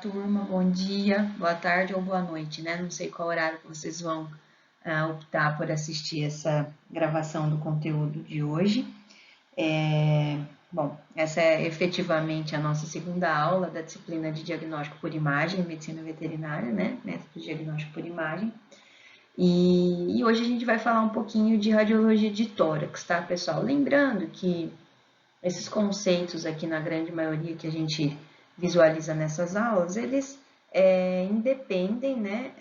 turma, bom dia, boa tarde ou boa noite, né? Não sei qual horário que vocês vão optar por assistir essa gravação do conteúdo de hoje. Bom, essa é efetivamente a nossa segunda aula da disciplina de diagnóstico por imagem, medicina veterinária, né? Método de diagnóstico por imagem. E hoje a gente vai falar um pouquinho de radiologia de tórax, tá, pessoal? Lembrando que esses conceitos aqui, na grande maioria que a gente visualiza nessas aulas, eles independem, né,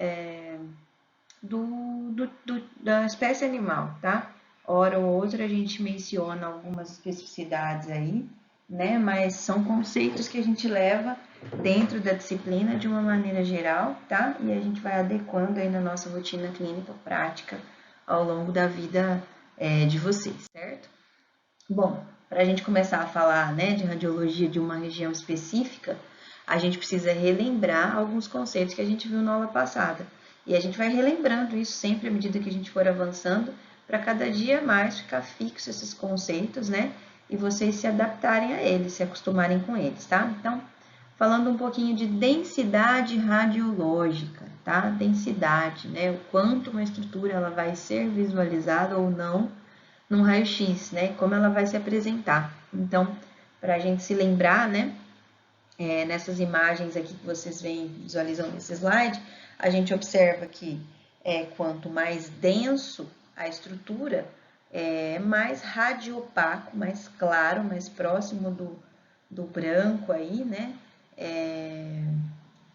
da espécie animal, tá? Hora ou outra a gente menciona algumas especificidades aí, né, mas são conceitos que a gente leva dentro da disciplina de uma maneira geral, tá? E a gente vai adequando aí na nossa rotina clínica prática ao longo da vida de vocês, certo? Bom, para a gente começar a falar, né, de radiologia de uma região específica, a gente precisa relembrar alguns conceitos que a gente viu na aula passada. E a gente vai relembrando isso sempre à medida que a gente for avançando, para cada dia mais ficar fixo esses conceitos, né? E vocês se adaptarem a eles, se acostumarem com eles, tá? Então, falando um pouquinho de densidade radiológica, tá? Densidade, né? O quanto uma estrutura ela vai ser visualizada ou não num raio-x, né? Como ela vai se apresentar. Então, para a gente se lembrar, né? Nessas imagens aqui que vocês veem, visualizando nesse slide, a gente observa que quanto mais denso a estrutura, mais radiopaco, mais claro, mais próximo do branco aí, né?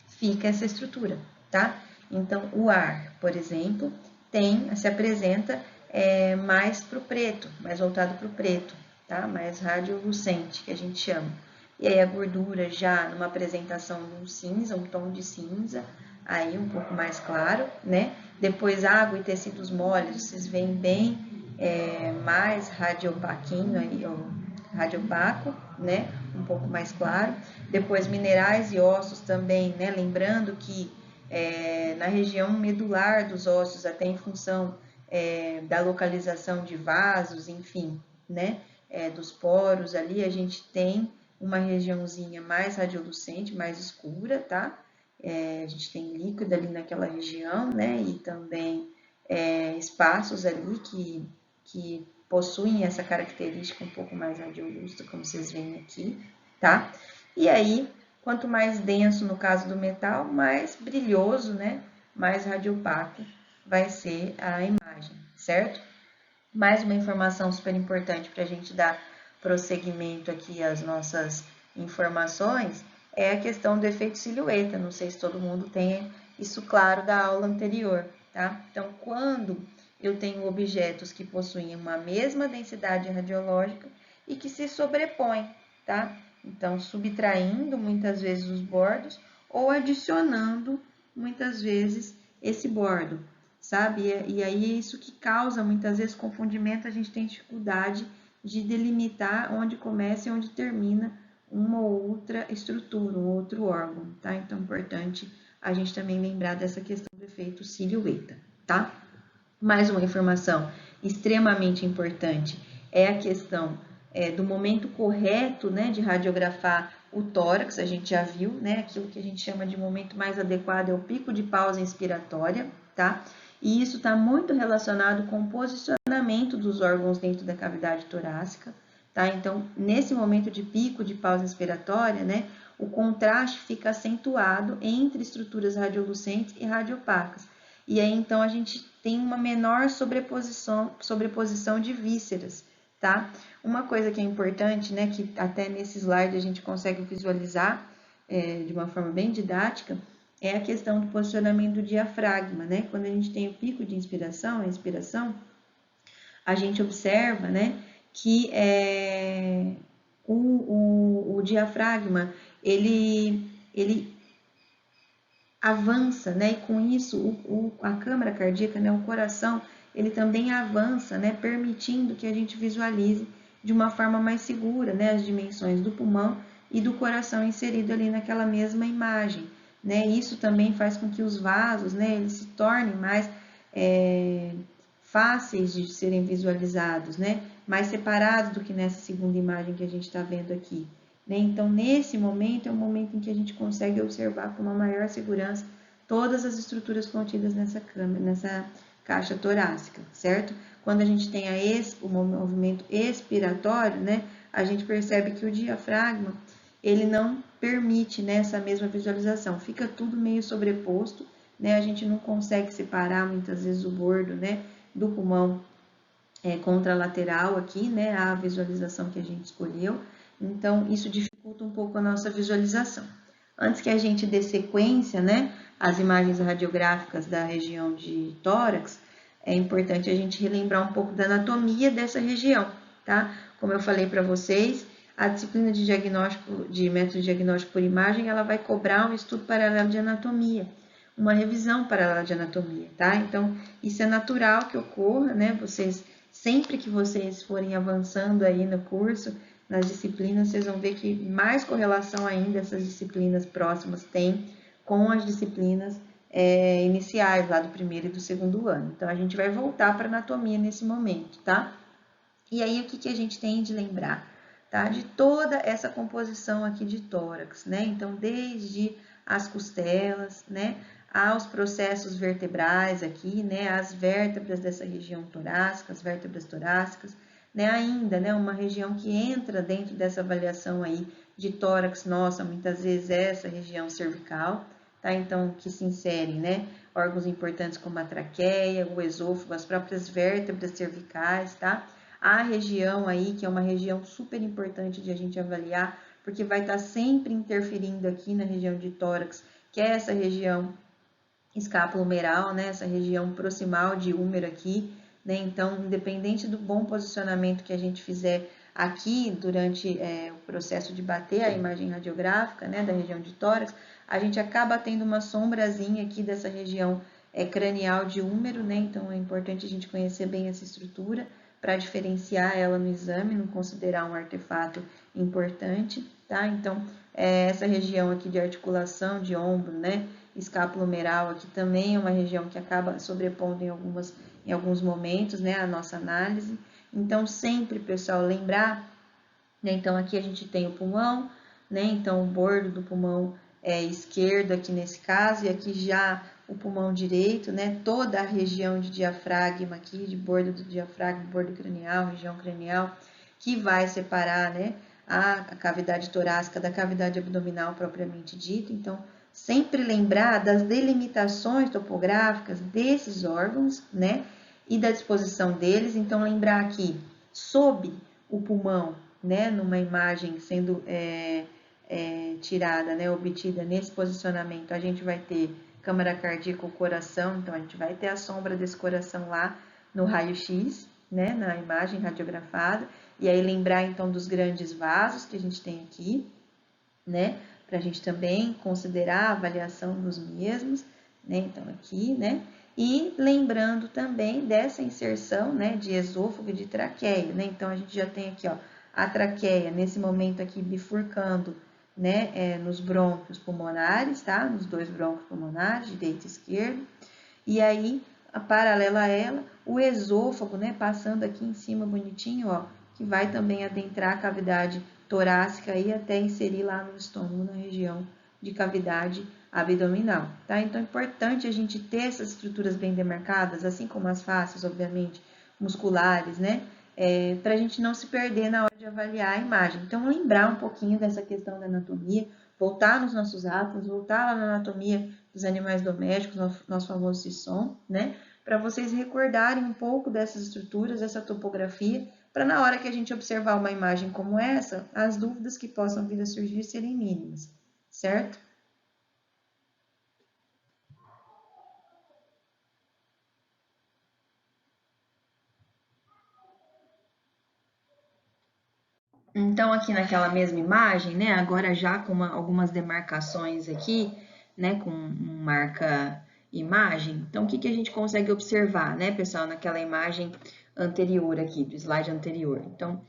Fica essa estrutura, tá? Então, o ar, por exemplo, se apresenta mais para o preto, mais voltado para o preto, tá? Mais radiolucente, que a gente chama. E aí a gordura já numa apresentação num cinza, um tom de cinza, aí um pouco mais claro, né? Depois água e tecidos moles, vocês veem bem mais radiopaquinho aí, ó, radiopaco, né? Um pouco mais claro. Depois minerais e ossos também, né? Lembrando que na região medular dos ossos, até em função da localização de vasos, enfim, né? Dos poros ali, a gente tem uma regiãozinha mais radiolucente, mais escura, tá? A gente tem líquido ali naquela região, né? E também espaços ali que possuem essa característica um pouco mais radiolusta, como vocês veem aqui, tá? E aí, quanto mais denso no caso do metal, mais brilhoso, né? Mais radiopaco vai ser a imagem, certo? Mais uma informação super importante para a gente dar prosseguimento aqui às nossas informações é a questão do efeito silhueta. Não sei se todo mundo tem isso claro da aula anterior, tá? Então, quando eu tenho objetos que possuem uma mesma densidade radiológica e que se sobrepõem, tá? Então, subtraindo muitas vezes os bordos ou adicionando muitas vezes esse bordo, sabe? E aí é isso que causa muitas vezes confundimento, a gente tem dificuldade de delimitar onde começa e onde termina uma ou outra estrutura, um outro órgão, tá? Então é importante a gente também lembrar dessa questão do efeito silhueta, tá? Mais uma informação extremamente importante é a questão do momento correto, né, de radiografar o tórax, a gente já viu, né, aquilo que a gente chama de momento mais adequado é o pico de pausa inspiratória, tá? E isso está muito relacionado com o posicionamento dos órgãos dentro da cavidade torácica, tá? Então, nesse momento de pico de pausa inspiratória, né, o contraste fica acentuado entre estruturas radiolucentes e radiopacas. E aí, então, a gente tem uma menor sobreposição de vísceras, tá? Uma coisa que é importante, né, que até nesse slide a gente consegue visualizar de uma forma bem didática, é a questão do posicionamento do diafragma, né? Quando a gente tem o pico de inspiração, a inspiração, a gente observa, né, que o diafragma, ele avança, né? E com isso, a câmara cardíaca, né? O coração, ele também avança, né? Permitindo que a gente visualize de uma forma mais segura, né? As dimensões do pulmão e do coração inserido ali naquela mesma imagem, né? Isso também faz com que os vasos, né? Eles se tornem mais fáceis de serem visualizados, né? Mais separados do que nessa segunda imagem que a gente está vendo aqui. né? Então, nesse momento, é o momento em que a gente consegue observar com uma maior segurança todas as estruturas contidas nessa caixa torácica, certo? Quando a gente tem o movimento expiratório, né, a gente percebe que o diafragma, ele não permite, né, essa mesma visualização, fica tudo meio sobreposto, né, a gente não consegue separar muitas vezes o bordo, né, do pulmão contralateral aqui, né, a visualização que a gente escolheu, então isso dificulta um pouco a nossa visualização. Antes que a gente dê sequência, né, às imagens radiográficas da região de tórax, é importante a gente relembrar um pouco da anatomia dessa região, tá? Como eu falei para vocês, a disciplina de diagnóstico, de método de diagnóstico por imagem, ela vai cobrar um estudo paralelo de anatomia, uma revisão paralela de anatomia, tá? Então, isso é natural que ocorra, né? Sempre que vocês forem avançando aí no curso, nas disciplinas, vocês vão ver que mais correlação ainda essas disciplinas próximas têm com as disciplinas iniciais, lá do primeiro e do segundo ano. Então, a gente vai voltar para anatomia nesse momento, tá? E aí, o que a gente tem de lembrar? Tá? De toda essa composição aqui de tórax, né? Então, desde as costelas, né? Aos processos vertebrais aqui, né? As vértebras dessa região torácica, as vértebras torácicas, né? Ainda, né? Uma região que entra dentro dessa avaliação aí de tórax nossa, muitas vezes é essa região cervical, tá? Então, que se inserem, né? Órgãos importantes como a traqueia, o esôfago, as próprias vértebras cervicais, tá? A região aí, que é uma região super importante de a gente avaliar, porque vai estar sempre interferindo aqui na região de tórax, que é essa região escapulohumeral, né? Essa região proximal de húmero aqui, né? Então, independente do bom posicionamento que a gente fizer aqui durante o processo de bater a imagem radiográfica, né, da região de tórax, a gente acaba tendo uma sombrazinha aqui dessa região cranial de húmero, né? Então, é importante a gente conhecer bem essa estrutura para diferenciar ela no exame, não considerar um artefato importante, tá? Então, essa região aqui de articulação de ombro, né? Escapulohumeral aqui também é uma região que acaba sobrepondo em alguns momentos, né? A nossa análise. Então, sempre, pessoal, lembrar, né? Então, aqui a gente tem o pulmão, né? Então, o bordo do pulmão esquerdo aqui nesse caso, e aqui já o pulmão direito, né? Toda a região de diafragma aqui, de bordo do diafragma, bordo cranial, região cranial, que vai separar, né? A cavidade torácica da cavidade abdominal propriamente dita. Então, sempre lembrar das delimitações topográficas desses órgãos, né? E da disposição deles. Então, lembrar aqui, sob o pulmão, né? Numa imagem sendo tirada, né? Obtida nesse posicionamento, a gente vai ter câmara cardíaca, o coração. Então, a gente vai ter a sombra desse coração lá no raio-x, né? Na imagem radiografada. E aí, lembrar, então, dos grandes vasos que a gente tem aqui, né? Para a gente também considerar a avaliação dos mesmos, né? Então, aqui, né? E lembrando também dessa inserção, né? De esôfago e de traqueia, né? Então, a gente já tem aqui, ó, a traqueia, nesse momento aqui, bifurcando, né? Nos brônquios pulmonares, tá? Nos dois brônquios pulmonares, direito e esquerdo. E aí, paralela a ela, o esôfago, né? Passando aqui em cima bonitinho, ó, que vai também adentrar a cavidade torácica e até inserir lá no estômago, na região de cavidade abdominal, tá? Então, é importante a gente ter essas estruturas bem demarcadas, assim como as faces, obviamente, musculares, né? Para a gente não se perder na hora de avaliar a imagem. Então, lembrar um pouquinho dessa questão da anatomia, voltar nos nossos atlas, voltar lá na anatomia dos animais domésticos, nosso famoso CISOM, né? Para vocês recordarem um pouco dessas estruturas, essa topografia, para na hora que a gente observar uma imagem como essa, as dúvidas que possam vir a surgir serem mínimas, certo? Então, aqui naquela mesma imagem, né, agora já com algumas demarcações aqui, né, com marca imagem, então o que a gente consegue observar, né, pessoal, naquela imagem anterior aqui, do slide anterior. Então,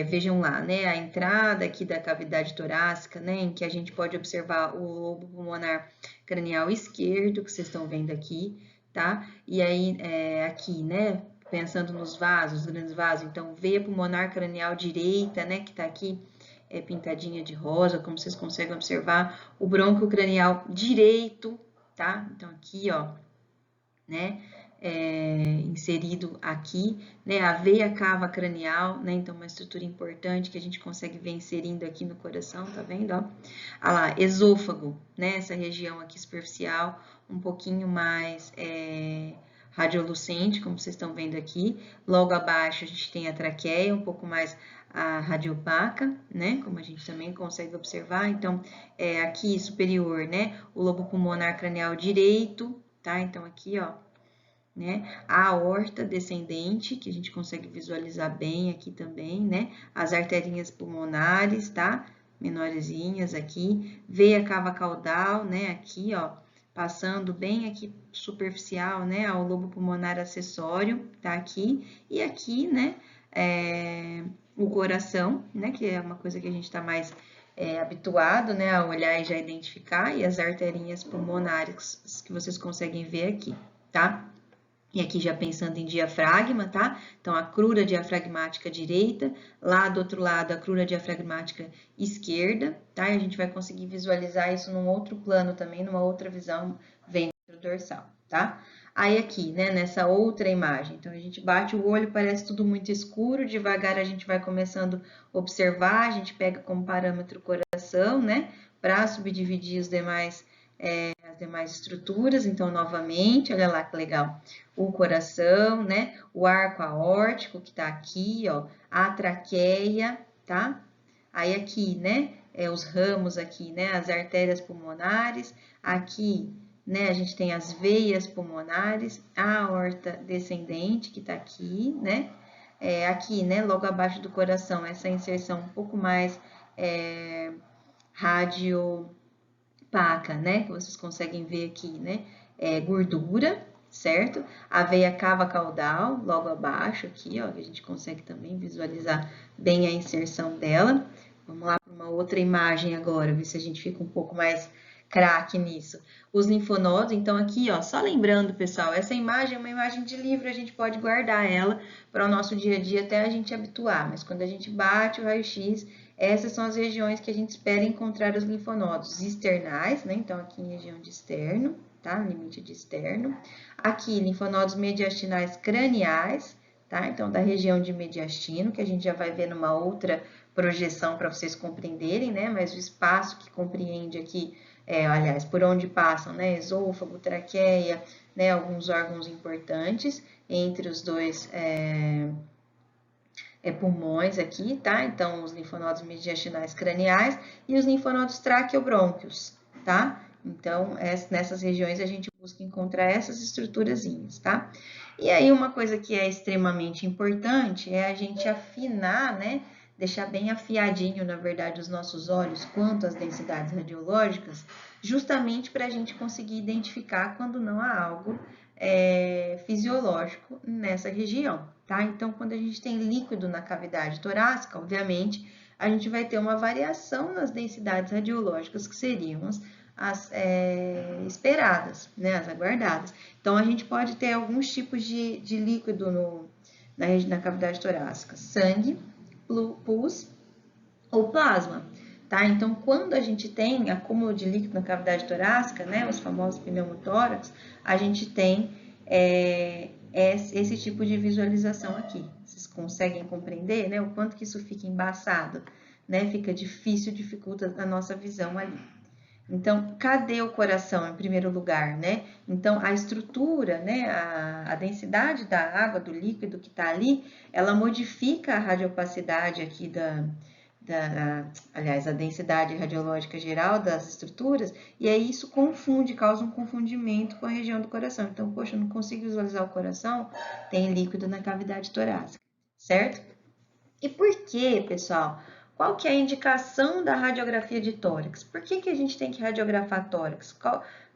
vejam lá, né, a entrada aqui da cavidade torácica, né, em que a gente pode observar o lobo pulmonar cranial esquerdo, que vocês estão vendo aqui, tá? E aí, aqui, né, pensando nos vasos, grandes vasos, então veia pulmonar cranial direita, né, que tá aqui pintadinha de rosa, como vocês conseguem observar, o brônquio cranial direito, tá? Então, aqui, ó, né, inserido aqui, né, a veia cava cranial, né, então uma estrutura importante que a gente consegue ver inserindo aqui no coração, tá vendo, ó? Ah lá, esôfago, né, essa região aqui superficial, um pouquinho mais radiolucente, como vocês estão vendo aqui, logo abaixo a gente tem a traqueia, um pouco mais a radiopaca, né, como a gente também consegue observar, então, aqui superior, né, o lobo pulmonar cranial direito, tá, então aqui, ó, né? A aorta descendente, que a gente consegue visualizar bem aqui também, né? As arterinhas pulmonares, tá? Menorzinhas aqui. Veia cava caudal, né? Aqui, ó, passando bem aqui superficial, né? Ao lobo pulmonar acessório, tá? Aqui. E aqui, né? O coração, né? Que é uma coisa que a gente tá mais habituado, né? A olhar e já identificar. E as arterinhas pulmonares que vocês conseguem ver aqui, tá? E aqui já pensando em diafragma, tá? Então, a crura diafragmática direita, lá do outro lado, a crura diafragmática esquerda, tá? E a gente vai conseguir visualizar isso num outro plano também, numa outra visão ventro-dorsal, tá? Aí aqui, né, nessa outra imagem, então a gente bate o olho, parece tudo muito escuro, devagar a gente vai começando a observar, a gente pega como parâmetro o coração, né, para subdividir as demais estruturas, então novamente, olha lá que legal, o coração, né, o arco aórtico que tá aqui, ó, a traqueia, tá? Aí aqui, né, os ramos aqui, né, as artérias pulmonares, aqui, né, a gente tem as veias pulmonares, a aorta descendente que tá aqui, né, aqui, né, logo abaixo do coração, essa inserção um pouco mais radiopaca, né, que vocês conseguem ver aqui, né, gordura, certo? A veia cava caudal, logo abaixo aqui, ó, que a gente consegue também visualizar bem a inserção dela. Vamos lá para uma outra imagem agora, ver se a gente fica um pouco mais craque nisso. Os linfonodos, então aqui, ó, só lembrando, pessoal, essa imagem é uma imagem de livro, a gente pode guardar ela para o nosso dia a dia até a gente habituar, mas quando a gente bate o raio-x, essas são as regiões que a gente espera encontrar os linfonodos externais, né? Então, aqui em região de externo, tá? Limite de externo. Aqui, linfonodos mediastinais craniais, tá? Então, da região de mediastino, que a gente já vai ver numa outra projeção para vocês compreenderem, né? Mas o espaço que compreende aqui, aliás, por onde passam, né? Esôfago, traqueia, né? Alguns órgãos importantes entre os dois pulmões aqui, tá? Então, os linfonodos mediastinais craniais e os linfonodos traqueobrônquios, tá? Então, nessas regiões a gente busca encontrar essas estruturazinhas, tá? E aí, uma coisa que é extremamente importante é a gente afinar, né? Deixar bem afiadinho, na verdade, os nossos olhos quanto às densidades radiológicas, justamente para a gente conseguir identificar quando não há algo fisiológico nessa região, tá? Então, quando a gente tem líquido na cavidade torácica, obviamente, a gente vai ter uma variação nas densidades radiológicas que seriam as esperadas, né? As aguardadas. Então, a gente pode ter alguns tipos de líquido na cavidade torácica: sangue, pus ou plasma. Tá? Então, quando a gente tem acúmulo de líquido na cavidade torácica, né, os famosos pneumotórax, a gente tem esse tipo de visualização aqui. Vocês conseguem compreender, né, o quanto que isso fica embaçado, né? Fica difícil, dificulta a nossa visão ali. Então, cadê o coração em primeiro lugar, né? Então, a estrutura, né, a densidade da água, do líquido que está ali, ela modifica a radiopacidade aqui aliás, a densidade radiológica geral das estruturas, e aí isso causa um confundimento com a região do coração. Então, poxa, eu não consigo visualizar o coração, tem líquido na cavidade torácica, certo? E por que, pessoal? Qual que é a indicação da radiografia de tórax? Por que a gente tem que radiografar tórax?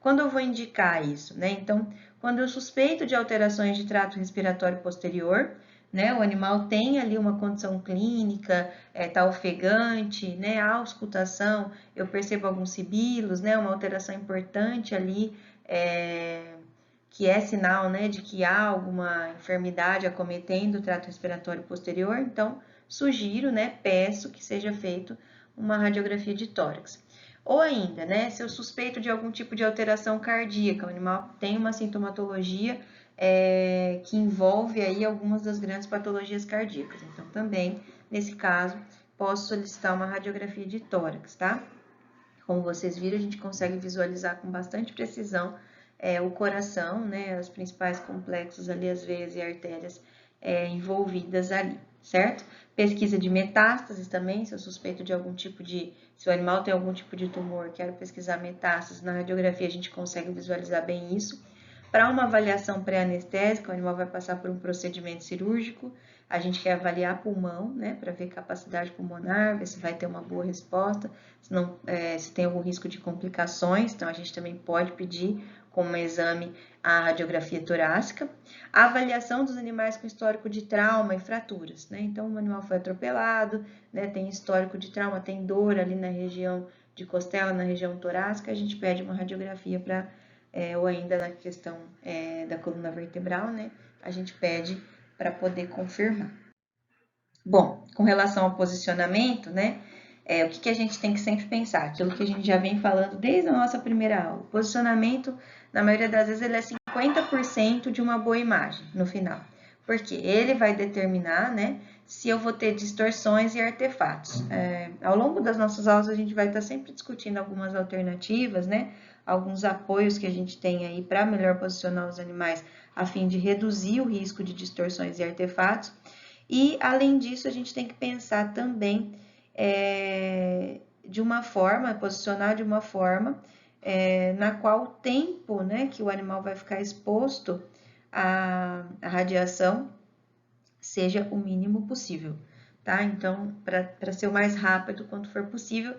Quando eu vou indicar isso, né? Então, quando eu suspeito de alterações de trato respiratório posterior, né? O animal tem ali uma condição clínica, tá ofegante, né? A auscultação, eu percebo alguns sibilos, né? Uma alteração importante ali, que é sinal, né, de que há alguma enfermidade acometendo o trato respiratório posterior. Então, sugiro, né, peço que seja feito uma radiografia de tórax. Ou ainda, né, se eu suspeito de algum tipo de alteração cardíaca, o animal tem uma sintomatologia que envolve aí algumas das grandes patologias cardíacas. Então, também, nesse caso, posso solicitar uma radiografia de tórax, tá? Como vocês viram, a gente consegue visualizar com bastante precisão o coração, né, os principais complexos ali, as veias e artérias envolvidas ali, certo? Pesquisa de metástases também, se eu suspeito de algum tipo de... Se o animal tem algum tipo de tumor, quero pesquisar metástases, na radiografia a gente consegue visualizar bem isso. Para uma avaliação pré-anestésica, o animal vai passar por um procedimento cirúrgico, a gente quer avaliar pulmão, né, para ver capacidade pulmonar, ver se vai ter uma boa resposta, se tem algum risco de complicações, então a gente também pode pedir como exame a radiografia torácica. A avaliação dos animais com histórico de trauma e fraturas, né, então o animal foi atropelado, né, tem histórico de trauma, tem dor ali na região de costela, na região torácica, a gente pede uma radiografia para... ou ainda na questão da coluna vertebral, né, a gente pede para poder confirmar. Bom, com relação ao posicionamento, né, o que a gente tem que sempre pensar? Aquilo que a gente já vem falando desde a nossa primeira aula. O posicionamento, na maioria das vezes, ele é 50% de uma boa imagem no final. Porque ele vai determinar, né, se eu vou ter distorções e artefatos. Ao longo das nossas aulas, a gente vai estar sempre discutindo algumas alternativas, né, alguns apoios que a gente tem aí para melhor posicionar os animais, a fim de reduzir o risco de distorções e artefatos. E, além disso, a gente tem que pensar também de uma forma, posicionar de uma forma na qual o tempo, né, que o animal vai ficar exposto à radiação seja o mínimo possível, tá? Então, para ser o mais rápido quanto for possível,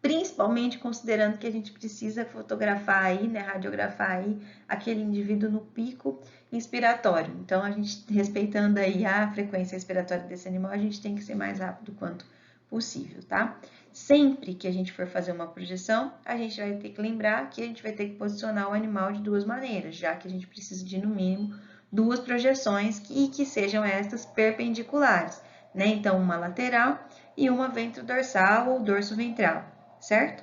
principalmente considerando que a gente precisa fotografar aí, né, radiografar aí aquele indivíduo no pico inspiratório. Então, a gente, respeitando aí a frequência respiratória desse animal, a gente tem que ser mais rápido quanto possível, tá? Sempre que a gente for fazer uma projeção, a gente vai ter que lembrar que a gente vai ter que posicionar o animal de duas maneiras, já que a gente precisa de, no mínimo, duas projeções e que sejam estas perpendiculares, né? Então, uma lateral e uma ventrodorsal ou dorso ventral, certo?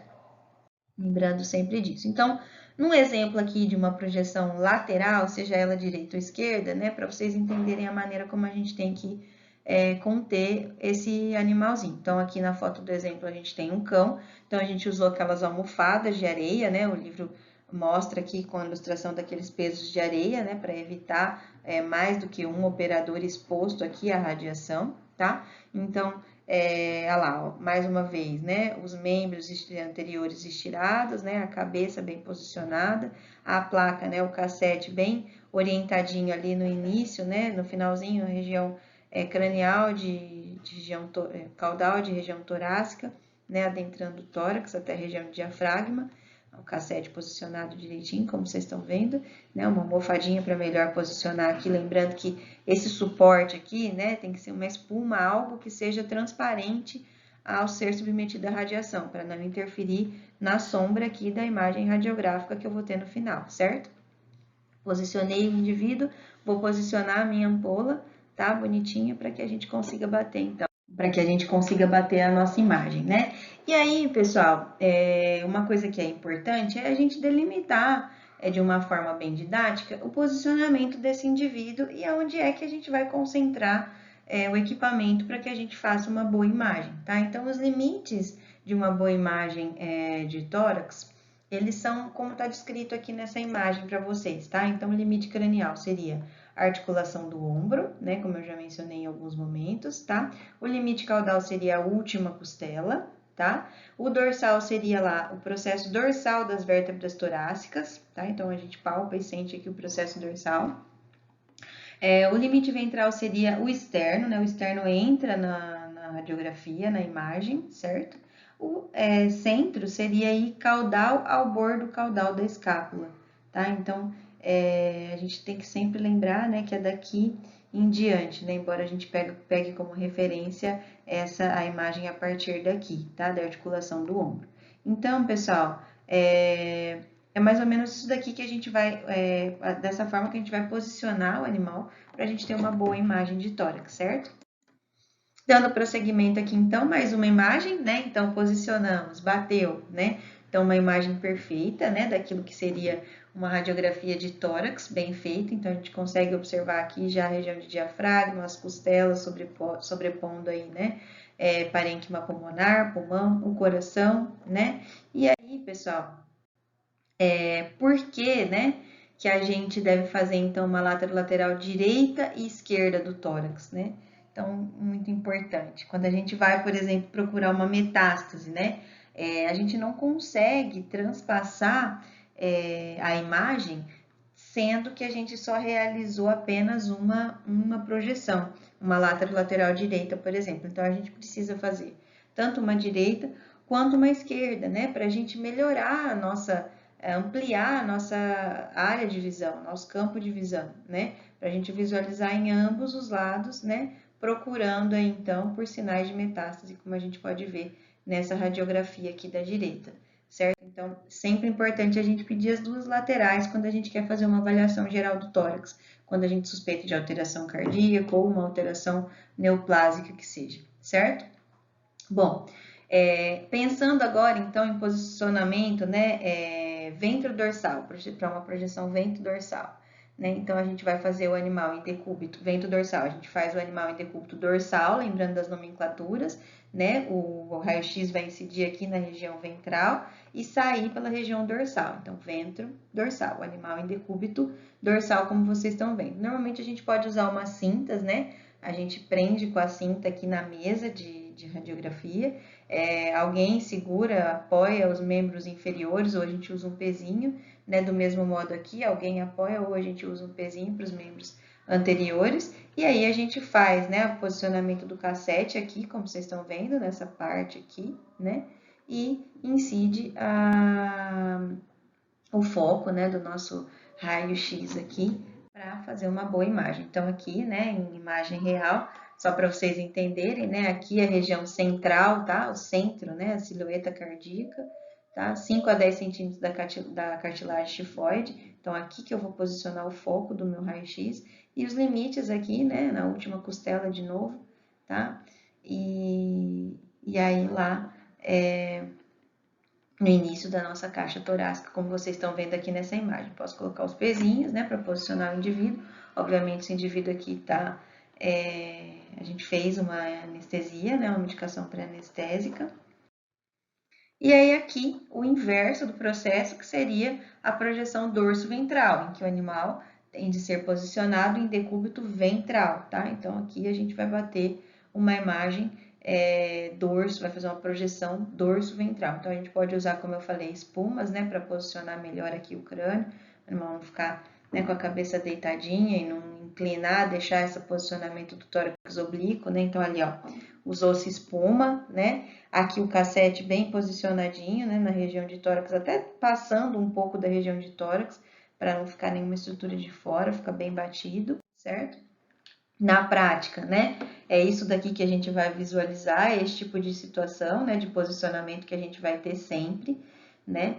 Lembrando sempre disso. Então, num exemplo aqui de uma projeção lateral, seja ela direita ou esquerda, né? Para vocês entenderem a maneira como a gente tem que conter esse animalzinho. Então, aqui na foto do exemplo, a gente tem um cão. Então, a gente usou aquelas almofadas de areia, né? O livro mostra aqui com a ilustração daqueles pesos de areia, né? Para evitar mais do que um operador exposto aqui à radiação, tá? Então, olha lá, ó, mais uma vez, né? Os membros anteriores estirados, né? A cabeça bem posicionada, a placa, né? O cassete bem orientadinho ali no início, né? No finalzinho, a região cranial de região caudal de região torácica, né? Adentrando o tórax até a região de diafragma. O cassete posicionado direitinho, como vocês estão vendo, né? Uma almofadinha para melhor posicionar aqui, lembrando que esse suporte aqui, né, tem que ser uma espuma, algo que seja transparente ao ser submetido à radiação, para não interferir na sombra aqui da imagem radiográfica que eu vou ter no final, certo? Posicionei o indivíduo, vou posicionar a minha ampola, tá? Bonitinha, para que a gente consiga bater, então. Para que a gente consiga bater a nossa imagem, né? E aí, pessoal, uma coisa que é importante é a gente delimitar de uma forma bem didática o posicionamento desse indivíduo e aonde é que a gente vai concentrar o equipamento para que a gente faça uma boa imagem, tá? Então, os limites de uma boa imagem de tórax, eles são como está descrito aqui nessa imagem para vocês, tá? Então, o limite cranial seria a articulação do ombro, né, como eu já mencionei em alguns momentos, tá? O limite caudal seria a última costela, tá? O dorsal seria lá o processo dorsal das vértebras torácicas, tá? Então, a gente palpa e sente aqui o processo dorsal. O limite ventral seria o externo, né? O externo entra na radiografia, na imagem, certo? O centro seria aí caudal ao bordo caudal da escápula, tá? Então, a gente tem que sempre lembrar, né, que é daqui em diante, né? Embora a gente pegue como referência a imagem a partir daqui, tá? Da articulação do ombro. Então, pessoal, é mais ou menos isso daqui que a gente vai, dessa forma que a gente vai posicionar o animal para a gente ter uma boa imagem de tórax, certo? Dando prosseguimento aqui, então, mais uma imagem, né? Então, posicionamos, bateu, né? Então, uma imagem perfeita, né? Daquilo que seria uma radiografia de tórax bem feita. Então, a gente consegue observar aqui já a região de diafragma, as costelas sobrepondo aí, né? Parênquima pulmonar, pulmão, o coração, né? E aí, pessoal, por que, né? Que a gente deve fazer, então, uma lateral direita e esquerda do tórax, né? Então, muito importante. Quando a gente vai, por exemplo, procurar uma metástase, né? A gente não consegue transpassar a imagem, sendo que a gente só realizou apenas uma projeção, uma lateral direita, por exemplo. Então, a gente precisa fazer tanto uma direita quanto uma esquerda, né? Para a gente melhorar a nossa, ampliar a nossa área de visão, nosso campo de visão, né? Para a gente visualizar em ambos os lados, né? Procurando aí, então, por sinais de metástase, como a gente pode ver nessa radiografia aqui da direita, certo? Então, sempre importante a gente pedir as duas laterais quando a gente quer fazer uma avaliação geral do tórax, quando a gente suspeita de alteração cardíaca ou uma alteração neoplásica que seja, certo? Bom, pensando agora, então, em posicionamento, né, ventro-dorsal, para uma projeção ventro-dorsal. Né? Então, a gente vai fazer o animal em decúbito, vento dorsal, a gente faz o animal em decúbito dorsal, lembrando das nomenclaturas, né? O raio-x vai incidir aqui na região ventral e sair pela região dorsal. Então, ventro dorsal, o animal em decúbito dorsal, como vocês estão vendo. Normalmente, a gente pode usar umas cintas, né? A gente prende com a cinta aqui na mesa de radiografia, alguém segura, apoia os membros inferiores, ou a gente usa um pezinho, né, do mesmo modo aqui, alguém apoia ou a gente usa um pezinho para os membros anteriores, e aí a gente faz, né, o posicionamento do cassete aqui, como vocês estão vendo, nessa parte aqui, né, e incide o foco, né, do nosso raio-x aqui, para fazer uma boa imagem. Então, aqui, né, em imagem real, só para vocês entenderem, né, aqui é a região central, tá, o centro, né, a silhueta cardíaca, tá? 5 a 10 centímetros da cartilagem tifoide. Então, aqui que eu vou posicionar o foco do meu raio-x. E os limites aqui, né, na última costela de novo, tá? E aí lá, no início da nossa caixa torácica, como vocês estão vendo aqui nessa imagem. Posso colocar os pezinhos, né, para posicionar o indivíduo. Obviamente, esse indivíduo aqui tá, a gente fez uma anestesia, né, uma medicação pré-anestésica. E aí aqui o inverso do processo, que seria a projeção dorso-ventral, em que o animal tem de ser posicionado em decúbito ventral, tá? Então aqui a gente vai bater uma imagem dorso, vai fazer uma projeção dorso-ventral. Então a gente pode usar, como eu falei, espumas, né, para posicionar melhor aqui o crânio, o animal não ficar, né, com a cabeça deitadinha e não inclinar, deixar esse posicionamento do tórax oblíquo, né? Então ali, ó, usou-se espuma, né? Aqui o cassete bem posicionadinho, né, na região de tórax, até passando um pouco da região de tórax, para não ficar nenhuma estrutura de fora, fica bem batido, certo? Na prática, né, é isso daqui que a gente vai visualizar, esse tipo de situação, né, de posicionamento que a gente vai ter sempre, né?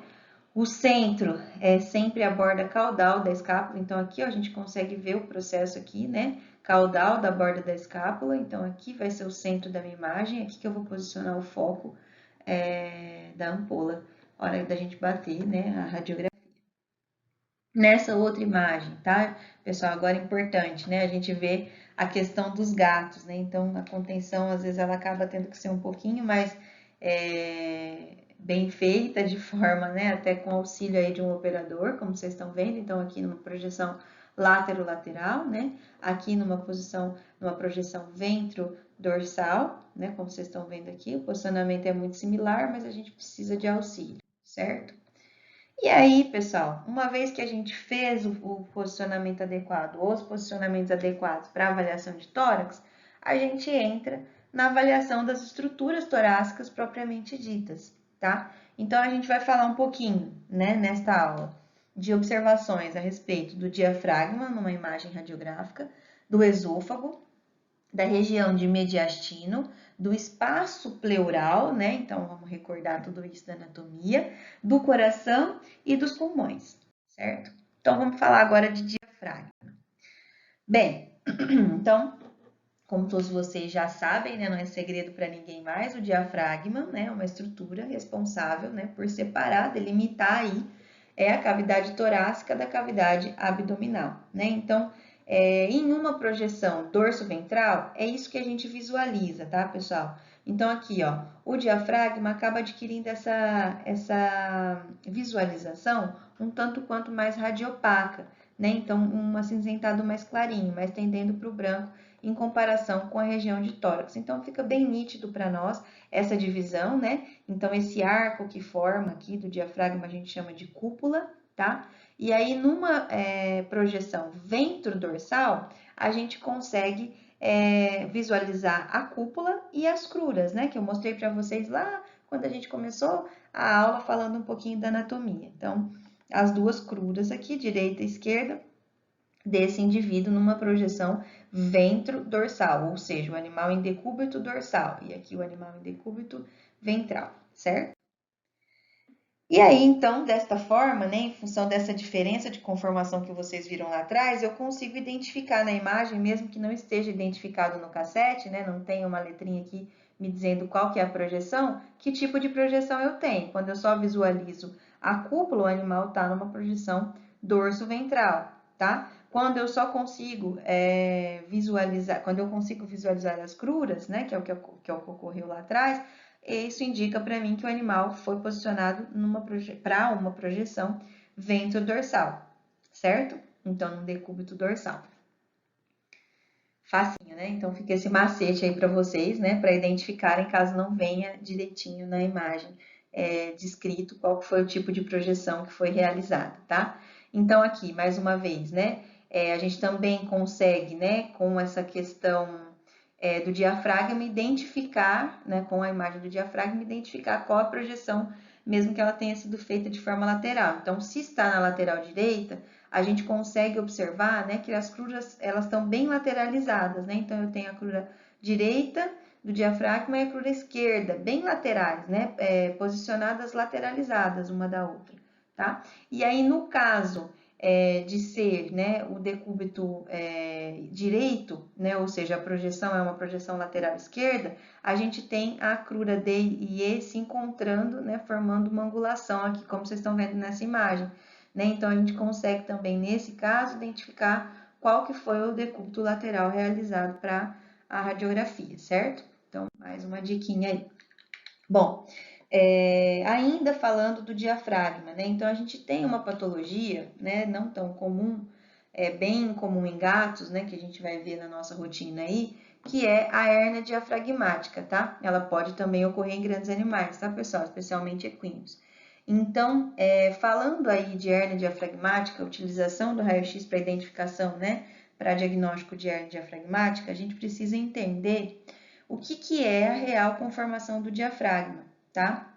O centro é sempre a borda caudal da escápula, então aqui ó, a gente consegue ver o processo aqui, né? Caudal da borda da escápula, então aqui vai ser o centro da minha imagem, aqui que eu vou posicionar o foco da ampola, hora da gente bater, né, a radiografia. Nessa outra imagem, tá? Pessoal, agora é importante, né, a gente vê a questão dos gatos, né? Então a contenção, às vezes, ela acaba tendo que ser um pouquinho mais bem feita, de forma, né, até com auxílio aí de um operador, como vocês estão vendo. Então, aqui numa projeção látero-lateral, né, aqui numa projeção ventro-dorsal, né, como vocês estão vendo aqui, o posicionamento é muito similar, mas a gente precisa de auxílio, certo? E aí, pessoal, uma vez que a gente fez o posicionamento adequado, os posicionamentos adequados para avaliação de tórax, a gente entra na avaliação das estruturas torácicas propriamente ditas, tá? Então, a gente vai falar um pouquinho, né, nesta aula, de observações a respeito do diafragma, numa imagem radiográfica, do esôfago, da região de mediastino, do espaço pleural, né? Então, vamos recordar tudo isso da anatomia, do coração e dos pulmões, certo? Então, vamos falar agora de diafragma. Bem, então, como todos vocês já sabem, né, não é segredo para ninguém mais, o diafragma, né, é uma estrutura responsável, né, por separar, delimitar aí a cavidade torácica da cavidade abdominal, né? Então, em uma projeção dorso-ventral, é isso que a gente visualiza, tá, pessoal? Então, aqui, ó, o diafragma acaba adquirindo essa visualização um tanto quanto mais radiopaca, né? Então, um acinzentado mais clarinho, mais tendendo para o branco em comparação com a região de tórax. Então, fica bem nítido para nós essa divisão, né? Então, esse arco que forma aqui do diafragma a gente chama de cúpula, tá? E aí, numa projeção ventrodorsal, a gente consegue visualizar a cúpula e as cruras, né? Que eu mostrei para vocês lá quando a gente começou a aula falando um pouquinho da anatomia. Então, as duas cruras aqui, direita e esquerda, desse indivíduo numa projeção ventrodorsal, ou seja, o animal em decúbito dorsal, e aqui o animal em decúbito ventral, certo? E aí, então, desta forma, né, em função dessa diferença de conformação que vocês viram lá atrás, eu consigo identificar na imagem, mesmo que não esteja identificado no cassete, né, não tem uma letrinha aqui me dizendo qual que é a projeção, que tipo de projeção eu tenho. Quando eu só visualizo a cúpula, o animal está numa projeção dorso-ventral, tá? Quando eu só consigo visualizar, quando eu consigo visualizar as cruras, né, que é o que ocorreu lá atrás, isso indica para mim que o animal foi posicionado para uma projeção ventrodorsal, certo? Então, no decúbito dorsal. Facinho, né? Então, fica esse macete aí para vocês, né? Para identificarem, caso não venha direitinho na imagem descrito qual foi o tipo de projeção que foi realizada, tá? Então, aqui, mais uma vez, né? A gente também consegue, né? Com essa questão do diafragma, identificar, né, com a imagem do diafragma, identificar qual a projeção, mesmo que ela tenha sido feita de forma lateral. Então, se está na lateral direita, a gente consegue observar, né, que as cruras, elas estão bem lateralizadas, né? Então, eu tenho a crura direita do diafragma e a crura esquerda, bem laterais, né? Posicionadas lateralizadas uma da outra, tá? E aí, no caso de ser, né, o decúbito direito, né, ou seja, a projeção é uma projeção lateral esquerda, a gente tem a crura D e E se encontrando, né, formando uma angulação aqui, como vocês estão vendo nessa imagem, né? Então, a gente consegue também, nesse caso, identificar qual que foi o decúbito lateral realizado para a radiografia, certo? Então, mais uma diquinha aí. Bom, ainda falando do diafragma, né? Então, a gente tem uma patologia, né, não tão comum, bem comum em gatos, né, que a gente vai ver na nossa rotina aí, que é a hérnia diafragmática, tá? Ela pode também ocorrer em grandes animais, tá, pessoal? Especialmente equinos. Então, falando aí de hérnia diafragmática, a utilização do raio-x para identificação, né, para diagnóstico de hérnia diafragmática, a gente precisa entender o que é a real conformação do diafragma, tá?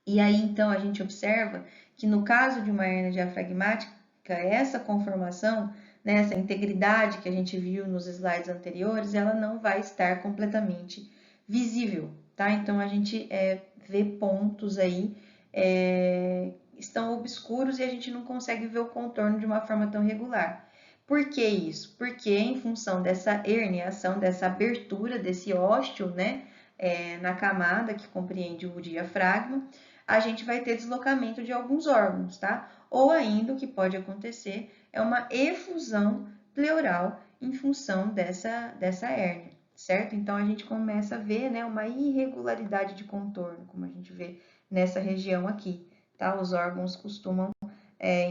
E aí, então, a gente observa que no caso de uma hérnia diafragmática, essa conformação, né, essa integridade que a gente viu nos slides anteriores, ela não vai estar completamente visível, tá? Então, a gente vê pontos aí, estão obscuros e a gente não consegue ver o contorno de uma forma tão regular. Por que isso? Porque em função dessa herniação, dessa abertura, desse ósteo, né, na camada que compreende o diafragma, a gente vai ter deslocamento de alguns órgãos, tá? Ou ainda o que pode acontecer é uma efusão pleural em função dessa hérnia, certo? Então, a gente começa a ver, né, uma irregularidade de contorno, como a gente vê nessa região aqui, tá? Os órgãos costumam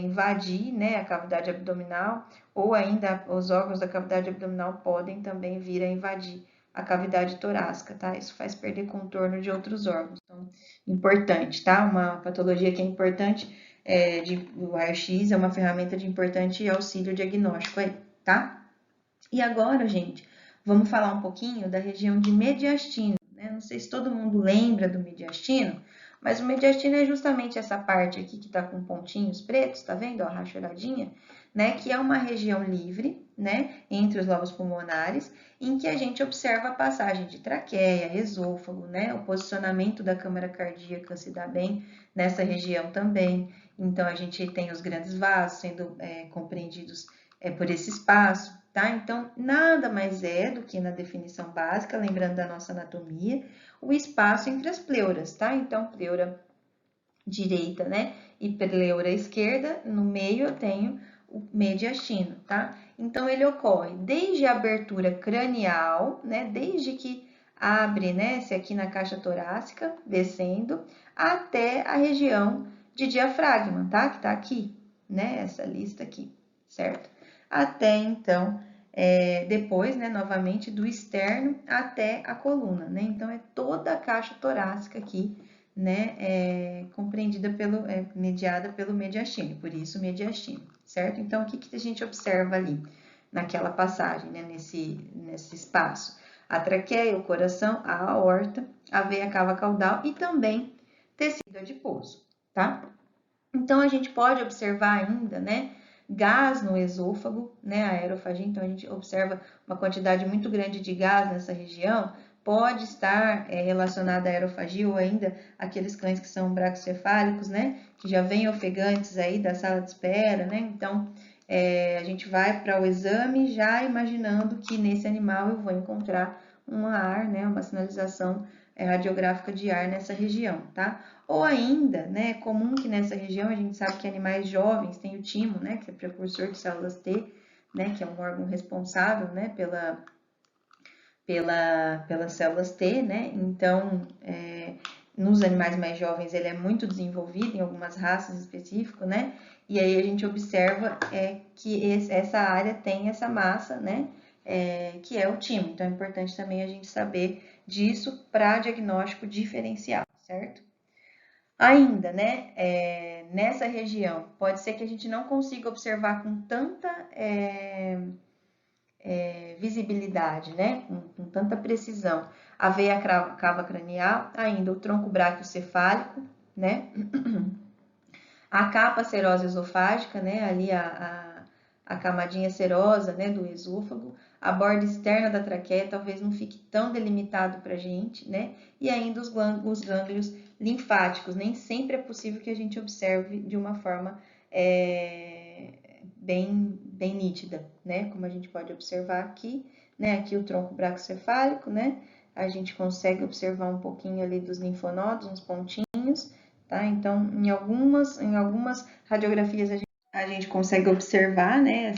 invadir, né, a cavidade abdominal, ou ainda os órgãos da cavidade abdominal podem também vir a invadir a cavidade torácica, tá? Isso faz perder contorno de outros órgãos. Então, importante, tá? Uma patologia que é importante, o raio-x é uma ferramenta de importante auxílio diagnóstico aí, tá? E agora, gente, vamos falar um pouquinho da região de mediastino, né? Não sei se todo mundo lembra do mediastino, mas o mediastino é justamente essa parte aqui que tá com pontinhos pretos, tá vendo? A rachuradinha, né? Que é uma região livre, né? Entre os lobos pulmonares, em que a gente observa a passagem de traqueia, esôfago, né? O posicionamento da câmara cardíaca se dá bem nessa região também. Então, a gente tem os grandes vasos sendo compreendidos por esse espaço, tá? Então, nada mais é do que na definição básica, lembrando da nossa anatomia, o espaço entre as pleuras, tá? Então, pleura direita, né? E pleura esquerda, no meio eu tenho o mediastino, tá? Então, ele ocorre desde a abertura cranial, né? Desde que abre, né? Se aqui na caixa torácica, descendo, até a região de diafragma, tá? Que tá aqui, né? Essa lista aqui, certo? Até, então, depois, né? Novamente, do externo até a coluna, né? Então, é toda a caixa torácica aqui, né, compreendida mediada pelo mediastino, por isso mediastino, certo? Então, o que a gente observa ali naquela passagem, né, nesse espaço? A traqueia, o coração, a aorta, a veia cava caudal e também tecido adiposo, tá? Então, a gente pode observar ainda, né, gás no esôfago, né, a aerofagia, então a gente observa uma quantidade muito grande de gás nessa região, pode estar relacionada à aerofagia ou ainda aqueles cães que são braquicefálicos, né? Que já vêm ofegantes aí da sala de espera, né? Então, a gente vai para o exame já imaginando que nesse animal eu vou encontrar um ar, né? Uma sinalização radiográfica de ar nessa região, tá? Ou ainda, né? É comum que nessa região a gente sabe que animais jovens têm o timo, né? Que é precursor de células T, né? Que é um órgão responsável, né? Pelas células T, né? Então, nos animais mais jovens ele é muito desenvolvido, em algumas raças específicas, né? E aí a gente observa que essa área tem essa massa, né? Que é o timo. Então, é importante também a gente saber disso para diagnóstico diferencial, certo? Ainda, né? Nessa região, pode ser que a gente não consiga observar com tanta visibilidade, né? Com tanta precisão. A veia cava cranial, ainda o tronco braquiocefálico, né? A capa serosa esofágica, né? Ali a camadinha serosa, né? Do esôfago. A borda externa da traqueia talvez não fique tão delimitado pra gente, né? E ainda os gânglios linfáticos. Nem sempre é possível que a gente observe de uma forma bem nítida, né? Como a gente pode observar aqui, né? Aqui o tronco braquicefálico, né? A gente consegue observar um pouquinho ali dos linfonodos, uns pontinhos, tá? Então, em algumas radiografias a gente consegue observar, né?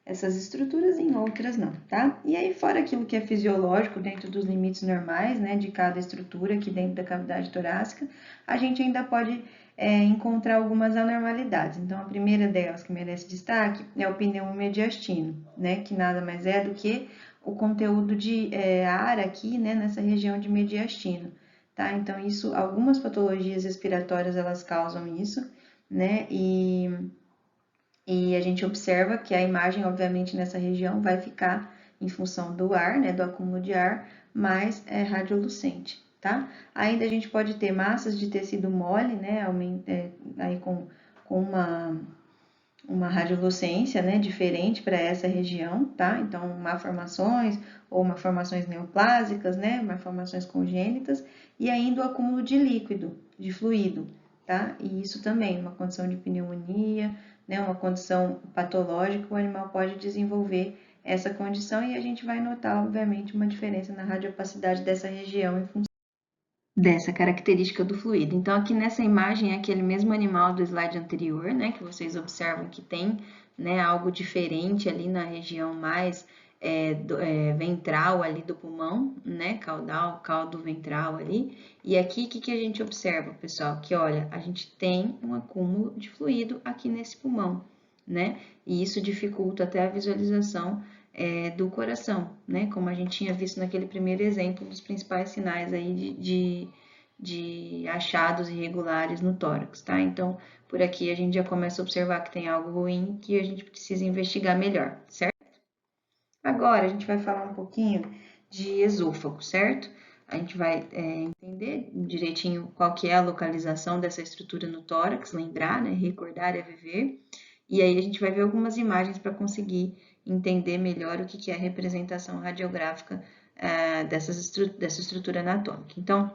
Essas estruturas, em outras não, tá? E aí, fora aquilo que é fisiológico, dentro dos limites normais, né? De cada estrutura aqui dentro da cavidade torácica, a gente ainda pode encontrar algumas anormalidades. Então, a primeira delas que merece destaque é o pneumomediastino, né? Que nada mais é do que o conteúdo de ar aqui, né? Nessa região de mediastino, tá? Então, isso, algumas patologias respiratórias, elas causam isso, né? E a gente observa que a imagem, obviamente, nessa região vai ficar em função do ar, né? Do acúmulo de ar, mais radiolucente, tá? Ainda a gente pode ter massas de tecido mole, né? Aí com uma radiolucência, né? Diferente para essa região, tá? Então, malformações ou malformações neoplásicas, né? Malformações congênitas e ainda o acúmulo de líquido, de fluido, tá? E isso também, uma condição de pneumonia, né? Uma condição patológica, o animal pode desenvolver essa condição e a gente vai notar, obviamente, uma diferença na radiopacidade dessa região em função dessa característica do fluido. Então, aqui nessa imagem é aquele mesmo animal do slide anterior, né, que vocês observam que tem, né, algo diferente ali na região mais ventral ali do pulmão, né, caudal, caldo ventral ali. E aqui, o que a gente observa, pessoal? Que, olha, a gente tem um acúmulo de fluido aqui nesse pulmão, né, e isso dificulta até a visualização do coração, né? Como a gente tinha visto naquele primeiro exemplo dos principais sinais aí de achados irregulares no tórax, tá? Então, por aqui a gente já começa a observar que tem algo ruim que a gente precisa investigar melhor, certo? Agora, a gente vai falar um pouquinho de esôfago, certo? A gente vai entender direitinho qual que é a localização dessa estrutura no tórax, lembrar, né? Recordar é viver. E aí a gente vai ver algumas imagens para conseguir entender melhor o que é a representação radiográfica dessa estrutura anatômica. Então,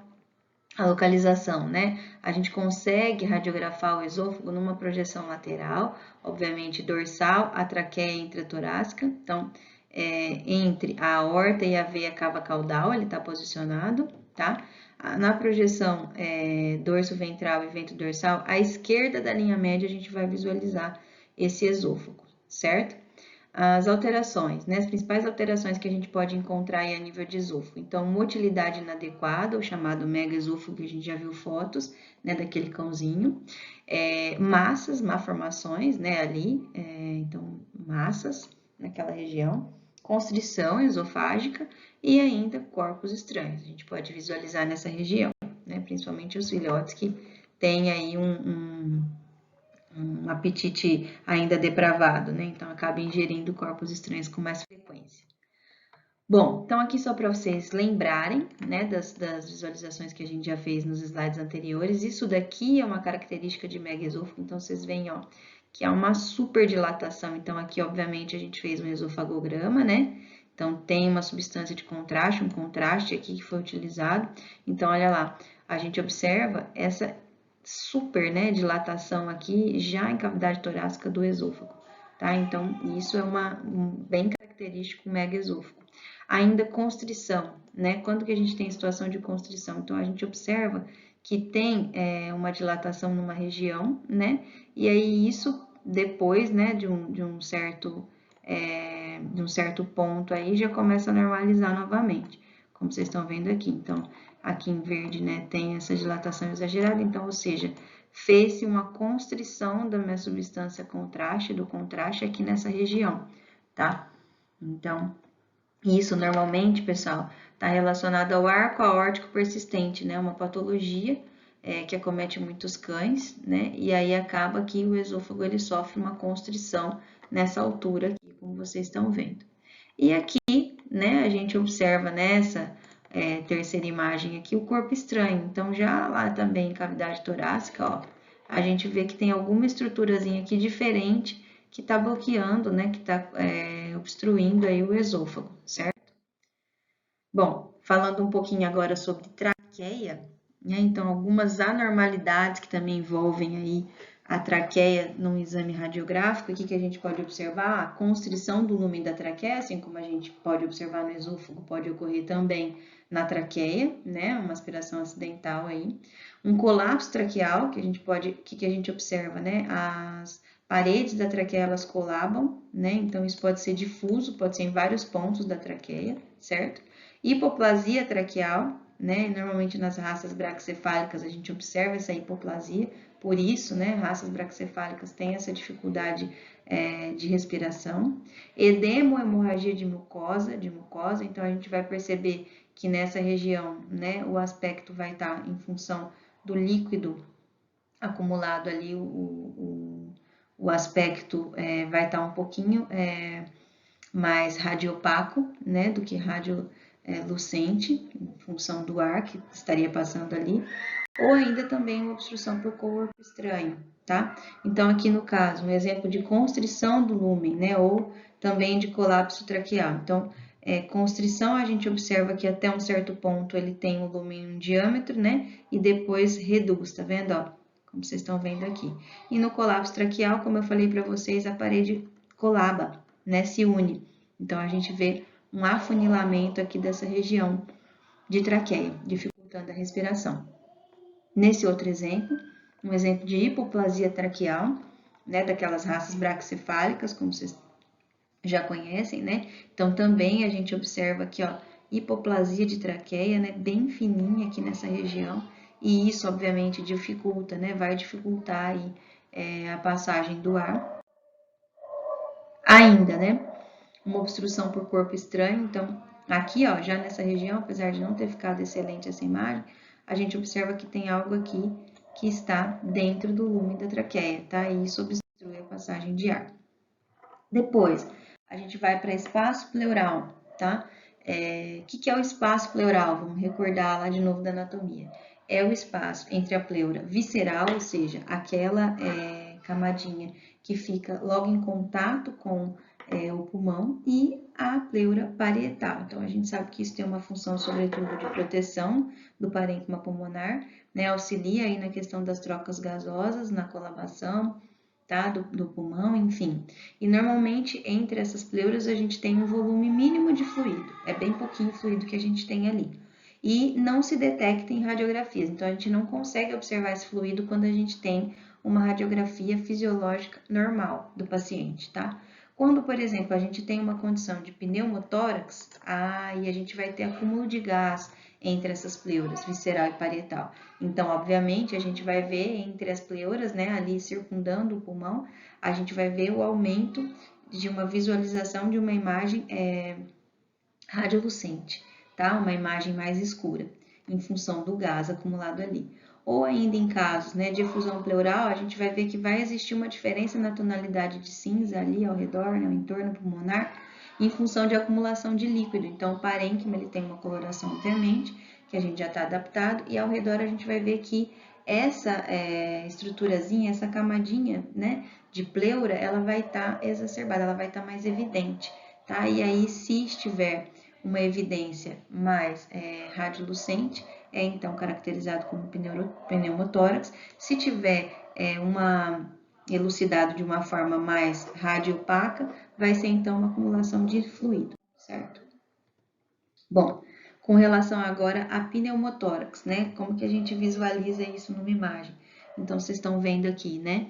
a localização, né? A gente consegue radiografar o esôfago numa projeção lateral, obviamente dorsal, a traqueia intratorácica. Então, entre a aorta e a veia cava caudal, ele está posicionado, tá? Na projeção dorso ventral e ventro dorsal, à esquerda da linha média, a gente vai visualizar esse esôfago, certo? As alterações, né? As principais alterações que a gente pode encontrar aí a nível de esôfago. Então, motilidade inadequada, o chamado mega esôfago, que a gente já viu fotos, né, daquele cãozinho. Massas, malformações, né, ali, então, massas naquela região. Constrição esofágica e ainda corpos estranhos. A gente pode visualizar nessa região, né, principalmente os filhotes que têm aí um apetite ainda depravado, né? Então, acaba ingerindo corpos estranhos com mais frequência. Bom, então aqui só para vocês lembrarem, né, das visualizações que a gente já fez nos slides anteriores, isso daqui é uma característica de megaesôfago, então vocês veem, ó, que há uma superdilatação. Então, aqui, obviamente, a gente fez um esofagograma, né? Então, tem uma substância de contraste, um contraste aqui que foi utilizado. Então, olha lá, a gente observa essa super, né, dilatação aqui já em cavidade torácica do esôfago, tá? Então, isso é bem característico megaesôfago. Ainda constrição, né? Quando que a gente tem situação de constrição? Então, a gente observa que tem uma dilatação numa região, né? E aí, isso depois, né, de um certo ponto aí, já começa a normalizar novamente, como vocês estão vendo aqui. Então, aqui em verde, né, tem essa dilatação exagerada, então, ou seja, fez-se uma constrição da minha substância contraste, do contraste aqui nessa região, tá? Então, isso normalmente, pessoal, está relacionado ao arco aórtico persistente, né, uma patologia que acomete muitos cães, né, e aí acaba que o esôfago ele sofre uma constrição nessa altura aqui, como vocês estão vendo. E aqui, né, a gente observa nessa terceira imagem aqui o corpo estranho. Então, já lá também em cavidade torácica, ó, a gente vê que tem alguma estruturazinha aqui diferente que está bloqueando, né, que está obstruindo aí o esôfago, certo? Bom, falando um pouquinho agora sobre traqueia, né, então algumas anormalidades que também envolvem aí a traqueia num exame radiográfico, aqui que a gente pode observar a constrição do lumen da traqueia, assim como a gente pode observar no esôfago, pode ocorrer também na traqueia, né, uma aspiração acidental aí. Um colapso traqueal, que a gente pode, que a gente observa, né, as paredes da traqueia elas colabam, né, então isso pode ser difuso, pode ser em vários pontos da traqueia, certo? Hipoplasia traqueal, né, normalmente nas raças braquicefálicas a gente observa essa hipoplasia, por isso, né, raças braquicefálicas têm essa dificuldade de respiração. Edema ou hemorragia de mucosa, então a gente vai perceber que nessa região, né, o aspecto vai estar em função do líquido acumulado ali, o aspecto vai estar um pouquinho mais radiopaco, né, do que radiolucente, em função do ar que estaria passando ali, ou ainda também uma obstrução por corpo estranho, tá? Então, aqui no caso, um exemplo de constrição do lumen, né, ou também de colapso traqueal. Então, constrição, a gente observa que até um certo ponto ele tem o lumen em um diâmetro, né, e depois reduz, tá vendo, ó? Como vocês estão vendo aqui. E no colapso traqueal, como eu falei para vocês, a parede colaba, né, se une. Então, a gente vê um afunilamento aqui dessa região de traqueia, dificultando a respiração. Nesse outro exemplo, um exemplo de hipoplasia traqueal, né, daquelas raças braquicefálicas, como vocês já conhecem, né? Então, também a gente observa aqui, ó, hipoplasia de traqueia, né, bem fininha aqui nessa região, e isso, obviamente, dificulta, né, vai dificultar aí, a passagem do ar. Ainda, né, uma obstrução por corpo estranho, então, aqui, ó, já nessa região, apesar de não ter ficado excelente essa imagem, a gente observa que tem algo aqui que está dentro do lumen da traqueia, tá? E isso obstrui a passagem de ar. Depois, a gente vai para espaço pleural, tá? O que é o espaço pleural? Vamos recordar lá de novo da anatomia. É o espaço entre a pleura visceral, ou seja, aquela camadinha que fica logo em contato com o pulmão, e a pleura parietal. Então, a gente sabe que isso tem uma função, sobretudo, de proteção do parênquima pulmonar, né? Auxilia aí na questão das trocas gasosas, na colabação, tá? Do pulmão, enfim. E normalmente, entre essas pleuras, a gente tem um volume mínimo de fluido. É bem pouquinho fluido que a gente tem ali. E não se detecta em radiografias. Então, a gente não consegue observar esse fluido quando a gente tem uma radiografia fisiológica normal do paciente, tá? Quando, por exemplo, a gente tem uma condição de pneumotórax, aí a gente vai ter acúmulo de gás entre essas pleuras, visceral e parietal. Então, obviamente, a gente vai ver entre as pleuras, né, ali circundando o pulmão, a gente vai ver o aumento de uma visualização de uma imagem radiolucente, tá? Uma imagem mais escura, em função do gás acumulado ali. Ou ainda em casos, né, de efusão pleural, a gente vai ver que vai existir uma diferença na tonalidade de cinza ali ao redor, né, ao entorno pulmonar, em função de acumulação de líquido. Então, o parênquima ele tem uma coloração obviamente, que a gente já está adaptado, e ao redor a gente vai ver que essa estruturazinha, essa camadinha, né, de pleura, ela vai estar exacerbada, ela vai estar mais evidente, tá? E aí, se estiver uma evidência mais radiolucente, é então caracterizado como pneumotórax. Se tiver elucidado de uma forma mais radiopaca, vai ser então uma acumulação de fluido, certo? Bom, com relação agora a pneumotórax, né? Como que a gente visualiza isso numa imagem? Então, vocês estão vendo aqui, né?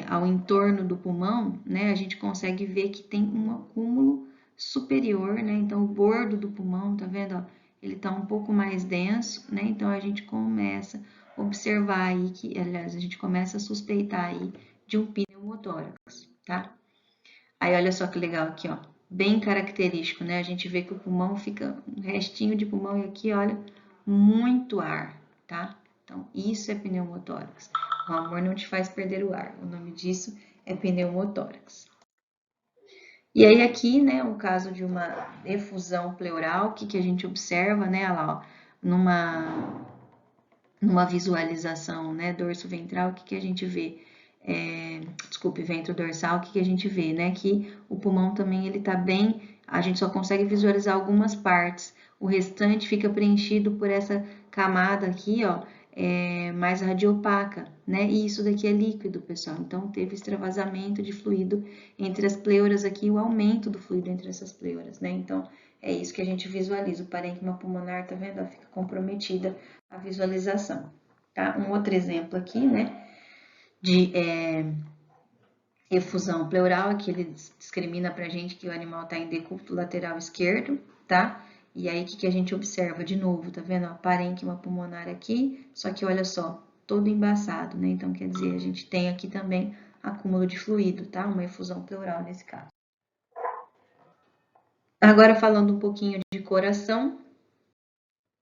Ao entorno do pulmão, né? A gente consegue ver que tem um acúmulo superior, né? Então, o bordo do pulmão, tá vendo? Ó, ele tá um pouco mais denso, né? Então, a gente começa a observar aí que, aliás, a gente começa a suspeitar aí de um pneumotórax, tá? Aí, olha só que legal aqui, ó. Bem característico, né? A gente vê que o pulmão fica um restinho de pulmão e aqui, olha, muito ar, tá? Então, isso é pneumotórax. O amor não te faz perder o ar. O nome disso é pneumotórax. E aí aqui, né, o caso de uma efusão pleural, o que a gente observa, né, olha lá, ó, numa visualização, né, dorso ventral, o que a gente vê? Desculpe, ventro dorsal, o que a gente vê, né? Que o pulmão também ele tá bem, a gente só consegue visualizar algumas partes, o restante fica preenchido por essa camada aqui, ó, mais radiopaca, né? E isso daqui é líquido, pessoal. Então teve extravasamento de fluido entre as pleuras aqui, o aumento do fluido entre essas pleuras, né? Então é isso que a gente visualiza. O parênquima pulmonar, tá vendo? Ó, fica comprometida a visualização, tá? Um outro exemplo aqui, né? De efusão pleural, que ele discrimina pra gente que o animal está em decúbito lateral esquerdo, tá? E aí, o que a gente observa? De novo, tá vendo? Ó, parênquima pulmonar aqui, só que olha só, todo embaçado, né? Então, quer dizer, a gente tem aqui também acúmulo de fluido, tá? Uma efusão pleural nesse caso. Agora, falando um pouquinho de coração.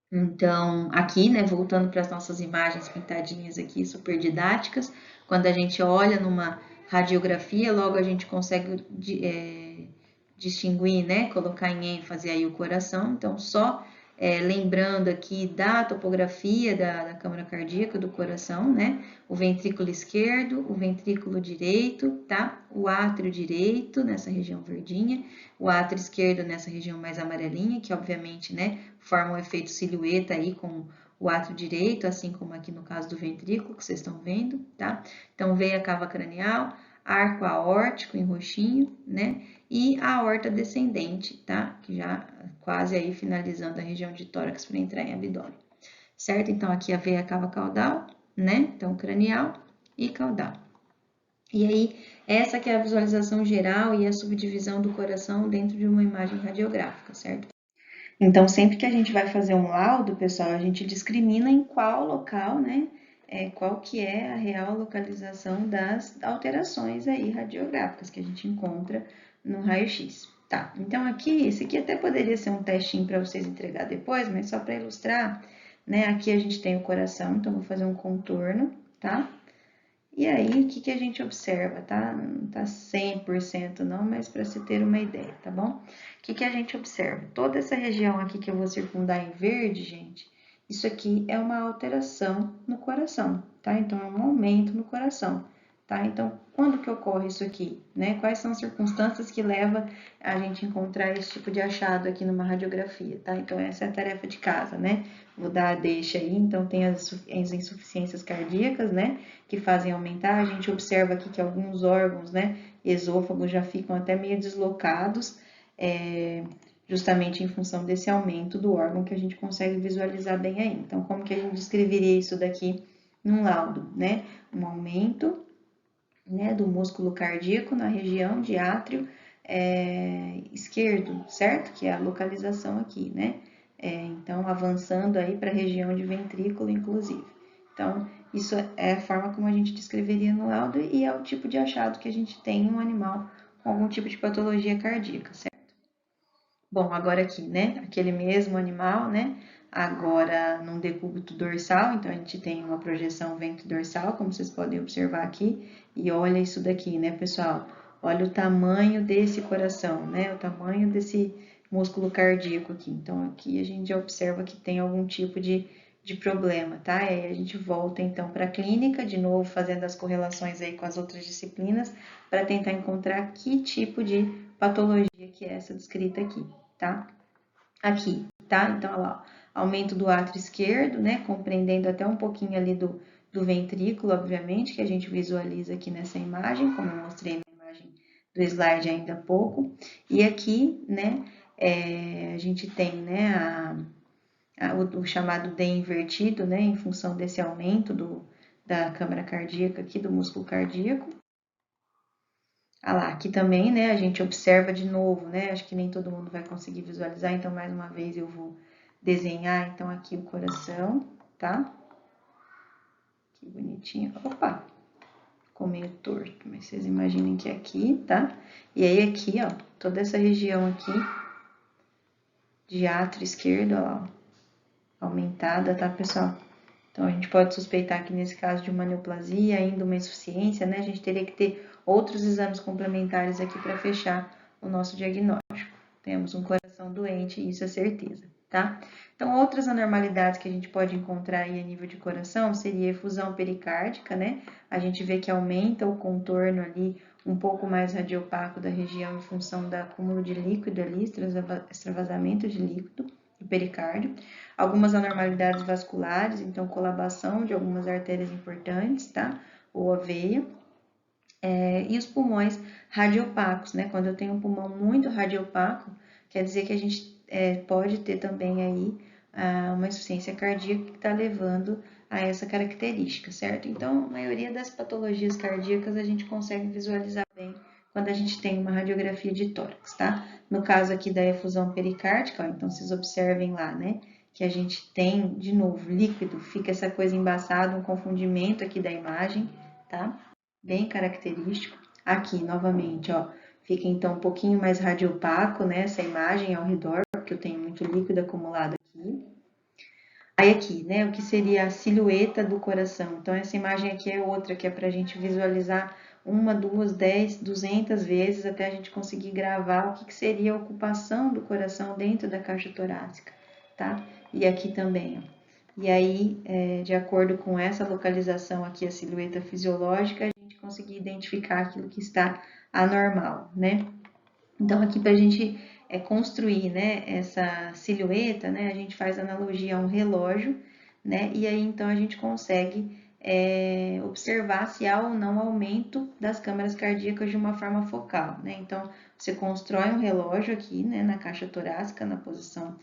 Então, aqui, né, voltando para as nossas imagens pintadinhas aqui, super didáticas, quando a gente olha numa radiografia, logo a gente consegue distinguir, né, colocar em ênfase aí o coração. Então, só lembrando aqui da topografia da câmara cardíaca do coração, né, o ventrículo esquerdo, o ventrículo direito, tá? O átrio direito, nessa região verdinha, o átrio esquerdo nessa região mais amarelinha, que obviamente, né, forma um efeito silhueta aí com o átrio direito, assim como aqui no caso do ventrículo, que vocês estão vendo, tá? Então, veia cava cranial, arco aórtico em roxinho, né? E a aorta descendente, tá? Que já quase aí finalizando a região de tórax para entrar em abdômen, certo? Então, aqui a veia cava caudal, né? Então, cranial e caudal. E aí, essa que é a visualização geral e a subdivisão do coração dentro de uma imagem radiográfica, certo? Então, sempre que a gente vai fazer um laudo, pessoal, a gente discrimina em qual local, né? Qual que é a real localização das alterações aí radiográficas que a gente encontra no raio-x. Tá, então aqui, esse aqui até poderia ser um testinho para vocês entregar depois, mas só para ilustrar, né? Aqui a gente tem o coração, então vou fazer um contorno, tá? E aí, o que a gente observa, tá? Não tá 100% não, mas para se ter uma ideia, tá bom? O que a gente observa? Toda essa região aqui que eu vou circundar em verde, gente, isso aqui é uma alteração no coração, tá? Então, é um aumento no coração. tá? Então, quando que ocorre isso aqui, né? Quais são as circunstâncias que levam a gente a encontrar esse tipo de achado aqui numa radiografia, tá? Então, essa é a tarefa de casa, né? Vou dar a deixa aí, então tem as insuficiências cardíacas, né? Que fazem aumentar, a gente observa aqui que alguns órgãos, né? Esôfago já ficam até meio deslocados, justamente em função desse aumento do órgão que a gente consegue visualizar bem aí. Então, como que a gente descreveria isso daqui num laudo, né? Um aumento, né, do músculo cardíaco na região de átrio esquerdo, certo? Que é a localização aqui, né? Então, avançando aí para a região de ventrículo, inclusive. Então, isso é a forma como a gente descreveria no laudo e é o tipo de achado que a gente tem em um animal com algum tipo de patologia cardíaca, certo? Bom, agora aqui, né? Aquele mesmo animal, né? Agora num decúbito dorsal, então a gente tem uma projeção ventro-dorsal, como vocês podem observar aqui. E olha isso daqui, né, pessoal? Olha o tamanho desse coração, né? O tamanho desse músculo cardíaco aqui. Então, aqui a gente já observa que tem algum tipo de problema, tá? E aí a gente volta então para a clínica, de novo fazendo as correlações aí com as outras disciplinas, para tentar encontrar que tipo de patologia que é essa descrita aqui, tá? Aqui, tá? Então, olha lá, aumento do átrio esquerdo, né? Compreendendo até um pouquinho ali do ventrículo, obviamente, que a gente visualiza aqui nessa imagem, como eu mostrei na imagem do slide ainda há pouco. E aqui, né, a gente tem, né, o chamado D invertido, né, em função desse aumento da câmara cardíaca aqui, do músculo cardíaco. Ah lá, aqui também, né, a gente observa de novo, né, acho que nem todo mundo vai conseguir visualizar, então mais uma vez eu vou desenhar, então aqui o coração, tá? Que bonitinho, opa, ficou meio torto, mas vocês imaginem que é aqui, tá? E aí aqui, ó, toda essa região aqui de átrio esquerdo, ó, aumentada, tá, pessoal? Então, a gente pode suspeitar que nesse caso de uma neoplasia, ainda uma insuficiência, né? A gente teria que ter outros exames complementares aqui para fechar o nosso diagnóstico. Temos um coração doente, isso é certeza, tá? Então, outras anormalidades que a gente pode encontrar aí a nível de coração seria a efusão pericárdica, né? A gente vê que aumenta o contorno ali um pouco mais radiopaco da região em função do acúmulo de líquido ali, extravasamento de líquido do pericárdio. Algumas anormalidades vasculares, então colabação de algumas artérias importantes, tá? Ou a veia. E os pulmões radiopacos, né? Quando eu tenho um pulmão muito radiopaco, quer dizer que a gente pode ter também aí uma insuficiência cardíaca que está levando a essa característica, certo? Então, a maioria das patologias cardíacas a gente consegue visualizar bem quando a gente tem uma radiografia de tórax, tá? No caso aqui da efusão pericárdica, ó, então vocês observem lá, né? Que a gente tem, de novo, líquido, fica essa coisa embaçada, um confundimento aqui da imagem, tá? Bem característico. Aqui, novamente, ó, fica então um pouquinho mais radiopaco, né, essa imagem ao redor, porque eu tenho muito líquido acumulado aqui. Aí aqui, né, o que seria a silhueta do coração. Então, essa imagem aqui é outra, que é para a gente visualizar 1, 2, 10, 200 vezes, até a gente conseguir gravar o que seria a ocupação do coração dentro da caixa torácica, tá? E aqui também, ó. E aí, de acordo com essa localização aqui, a silhueta fisiológica, a gente conseguir identificar aquilo que está anormal, né? Então, aqui para a gente construir, né, essa silhueta, né, a gente faz analogia a um relógio, né, e aí então a gente consegue observar se há ou não aumento das câmaras cardíacas de uma forma focal, né? Então, você constrói um relógio aqui, né, na caixa torácica, na projeção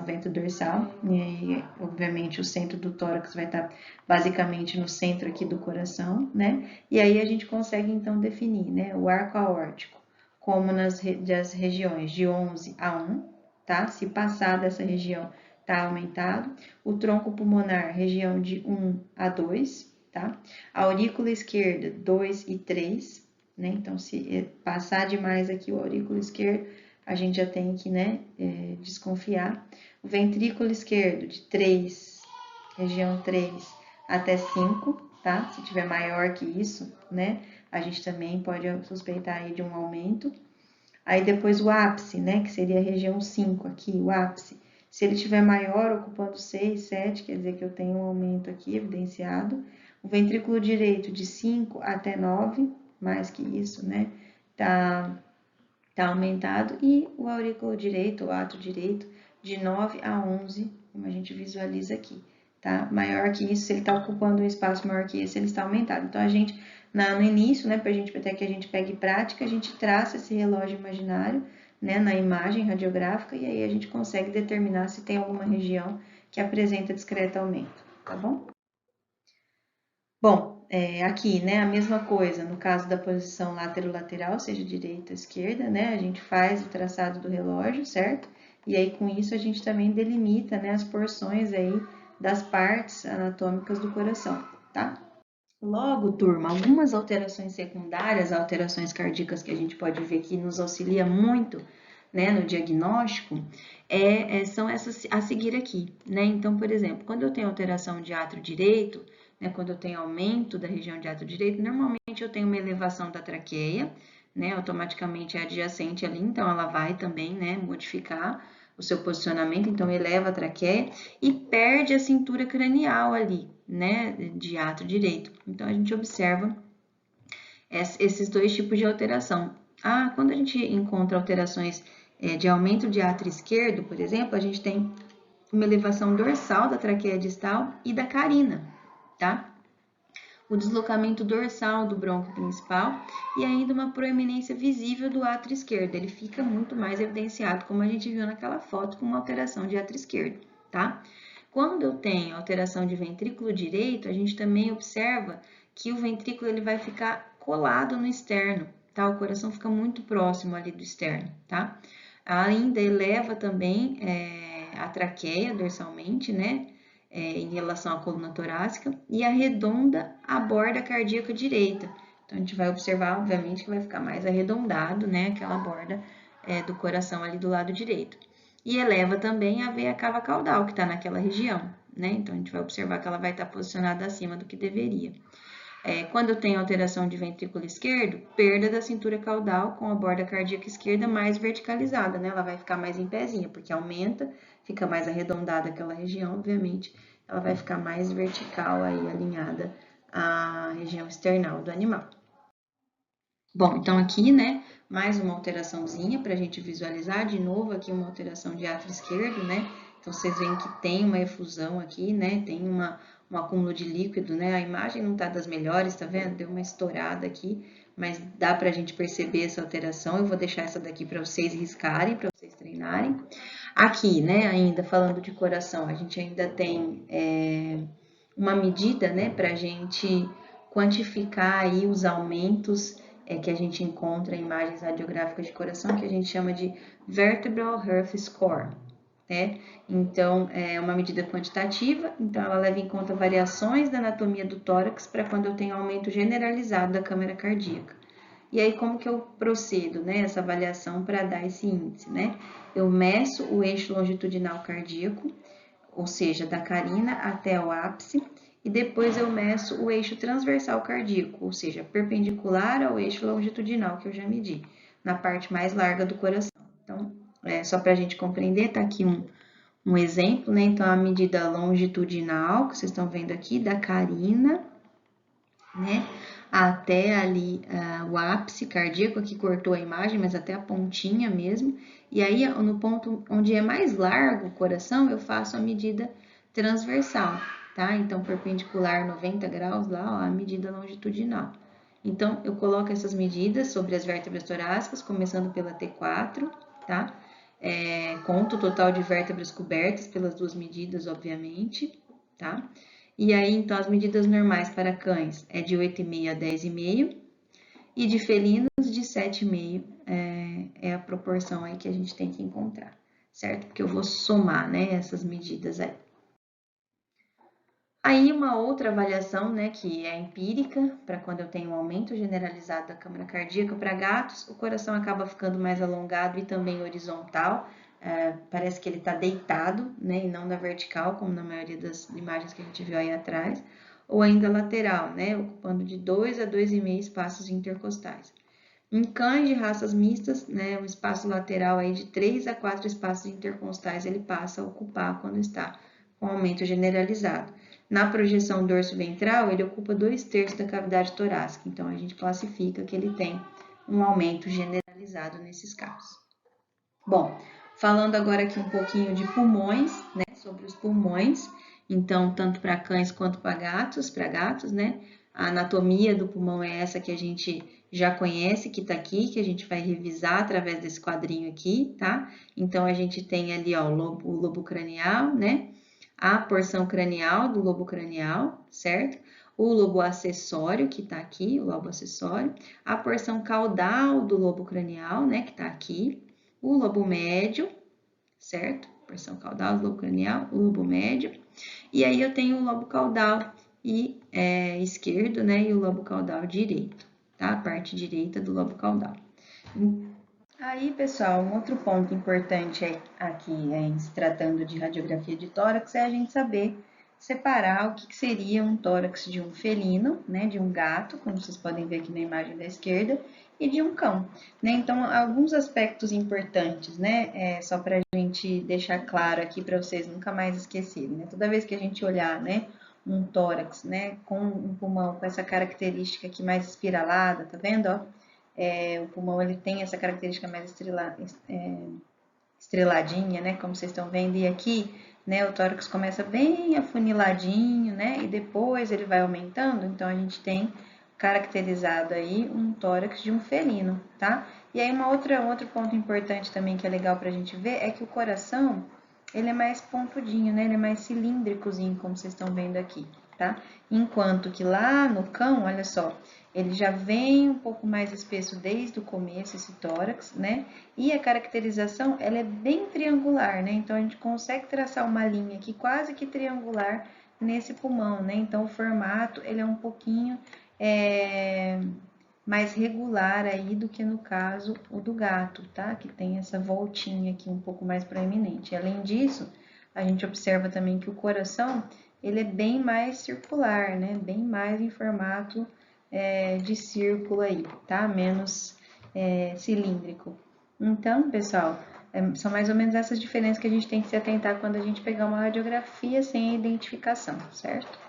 ventro-dorsal, e aí, obviamente, o centro do tórax vai estar basicamente no centro aqui do coração, né? E aí a gente consegue, então, definir, né, o arco aórtico como das regiões de 11 a 1, tá? Se passar dessa região, tá aumentado. O tronco pulmonar, região de 1 a 2, tá? A aurícula esquerda, 2 e 3, né? Então, se passar demais aqui o aurículo esquerdo, a gente já tem que, né, desconfiar. O ventrículo esquerdo, de 3, região 3 até 5, tá? Se tiver maior que isso, né, a gente também pode suspeitar aí de um aumento. Aí depois o ápice, né, que seria a região 5 aqui, o ápice. Se ele estiver maior, ocupando 6, 7, quer dizer que eu tenho um aumento aqui evidenciado. O ventrículo direito de 5 até 9, mais que isso, né? Tá aumentado. E o aurículo direito, o ato direito, de 9 a 11, como a gente visualiza aqui, tá? Maior que isso, se ele está ocupando um espaço maior que esse, ele está aumentado. Então, a gente, no início, né, até que a gente pegue prática, a gente traça esse relógio imaginário, né, na imagem radiográfica, e aí a gente consegue determinar se tem alguma região que apresenta discreto aumento, tá bom? Bom, aqui, né, a mesma coisa, no caso da posição lateral, seja direita ou esquerda, né, a gente faz o traçado do relógio, certo? E aí, com isso, a gente também delimita, né, as porções aí das partes anatômicas do coração, tá? Logo, turma, algumas alterações secundárias, alterações cardíacas que a gente pode ver que nos auxilia muito, né, no diagnóstico, são essas a seguir aqui, né? Então, por exemplo, quando eu tenho alteração de átrio direito, né, quando eu tenho aumento da região de átrio direito, normalmente eu tenho uma elevação da traqueia, né, automaticamente é adjacente ali, então ela vai também, né, modificar o seu posicionamento, então eleva a traqueia e perde a cintura cranial ali, né, de átrio direito. Então, a gente observa esses dois tipos de alteração. Quando a gente encontra alterações de aumento de átrio esquerdo, por exemplo, a gente tem uma elevação dorsal da traqueia distal e da carina, tá? O deslocamento dorsal do brônquio principal e ainda uma proeminência visível do átrio esquerdo. Ele fica muito mais evidenciado, como a gente viu naquela foto, com uma alteração de átrio esquerdo, tá? Quando eu tenho alteração de ventrículo direito, a gente também observa que o ventrículo ele vai ficar colado no externo, tá? O coração fica muito próximo ali do externo, tá? Ainda eleva também a traqueia dorsalmente, né? Em relação à coluna torácica e arredonda a borda cardíaca direita. Então, a gente vai observar, obviamente, que vai ficar mais arredondado, né? Aquela borda do coração ali do lado direito. E eleva também a veia cava caudal, que está naquela região, né? Então, a gente vai observar que ela vai estar posicionada acima do que deveria. Quando eu tenho alteração de ventrículo esquerdo, perda da cintura caudal com a borda cardíaca esquerda mais verticalizada, né? Ela vai ficar mais em pezinha, porque aumenta, fica mais arredondada aquela região, obviamente, ela vai ficar mais vertical aí, alinhada à região external do animal. Bom, então aqui, né, mais uma alteraçãozinha para a gente visualizar, de novo aqui uma alteração de átrio esquerdo, né? Então, vocês veem que tem uma efusão aqui, né? Tem um acúmulo de líquido, né? A imagem não tá das melhores, tá vendo? Deu uma estourada aqui, mas dá pra gente perceber essa alteração. Eu vou deixar essa daqui para vocês riscarem, para vocês treinarem. Aqui, né, ainda falando de coração, a gente ainda tem uma medida, né, pra gente quantificar aí os aumentos que a gente encontra em imagens radiográficas de coração, que a gente chama de Vertebral Health Score. Né? Então, é uma medida quantitativa, então ela leva em conta variações da anatomia do tórax para quando eu tenho aumento generalizado da câmara cardíaca. E aí, como que eu procedo, né, essa avaliação para dar esse índice, né? Eu meço o eixo longitudinal cardíaco, ou seja, da carina até o ápice, e depois eu meço o eixo transversal cardíaco, ou seja, perpendicular ao eixo longitudinal que eu já medi, na parte mais larga do coração. Então, só para a gente compreender, tá aqui um exemplo, né? Então, a medida longitudinal, que vocês estão vendo aqui, da carina, né? Até ali o ápice cardíaco, aqui cortou a imagem, mas até a pontinha mesmo. E aí, no ponto onde é mais largo o coração, eu faço a medida transversal, tá? Então, perpendicular 90 graus lá, ó, a medida longitudinal. Então, eu coloco essas medidas sobre as vértebras torácicas, começando pela T4, tá? Conto o total de vértebras cobertas pelas duas medidas, obviamente, tá? E aí, então, as medidas normais para cães é de 8,5 a 10,5 e de felinos de 7,5 é a proporção aí que a gente tem que encontrar, certo? Porque eu vou somar, né, essas medidas aí. Aí, uma outra avaliação, né, que é empírica, para quando eu tenho um aumento generalizado da câmara cardíaca para gatos, o coração acaba ficando mais alongado e também horizontal, parece que ele está deitado, né, e não na vertical, como na maioria das imagens que a gente viu aí atrás, ou ainda lateral, né, ocupando de 2 a 2,5 espaços intercostais. Em cães de raças mistas, né, o espaço lateral aí de 3 a 4 espaços intercostais ele passa a ocupar quando está com aumento generalizado. Na projeção dorso-ventral, ele ocupa 2/3 da cavidade torácica, então a gente classifica que ele tem um aumento generalizado nesses casos. Bom, falando agora aqui um pouquinho de pulmões, né, sobre os pulmões, então, tanto para cães quanto para gatos, né, a anatomia do pulmão é essa que a gente já conhece, que está aqui, que a gente vai revisar através desse quadrinho aqui, tá? Então, a gente tem ali, ó, o lobo cranial, né, a porção cranial do lobo cranial, certo? O lobo acessório, que está aqui, o lobo acessório, a porção caudal do lobo cranial, né, que está aqui, o lobo médio, certo? Porção caudal do lobo cranial, o lobo médio. E aí eu tenho o lobo caudal esquerdo, né? E o lobo caudal direito, tá? A parte direita do lobo caudal. Aí, pessoal, um outro ponto importante aqui, se tratando de radiografia de tórax, é a gente saber separar o que seria um tórax de um felino, né, de um gato, como vocês podem ver aqui na imagem da esquerda, e de um cão, né? Então, alguns aspectos importantes, né, só para a gente deixar claro aqui para vocês nunca mais esquecerem, né? Toda vez que a gente olhar, né, um tórax, né, com um pulmão com essa característica aqui mais espiralada, tá vendo, ó? O pulmão ele tem essa característica mais estreladinha, né? Como vocês estão vendo, e aqui, né, o tórax começa bem afuniladinho, né? E depois ele vai aumentando, então a gente tem caracterizado aí um tórax de um felino, tá? E aí outro ponto importante também que é legal pra gente ver é que o coração, ele é mais pontudinho, né? Ele é mais cilíndricozinho, como vocês estão vendo aqui, tá? Enquanto que lá no cão, olha só, ele já vem um pouco mais espesso desde o começo, esse tórax, né? E a caracterização, ela é bem triangular, né? Então, a gente consegue traçar uma linha aqui quase que triangular nesse pulmão, né? Então, o formato, ele é um pouquinho mais regular aí do que no caso o do gato, tá? Que tem essa voltinha aqui um pouco mais proeminente. Além disso, a gente observa também que o coração, ele é bem mais circular, né? Bem mais em formato de círculo aí, tá? Menos cilíndrico. Então, pessoal, são mais ou menos essas diferenças que a gente tem que se atentar quando a gente pegar uma radiografia sem identificação, certo?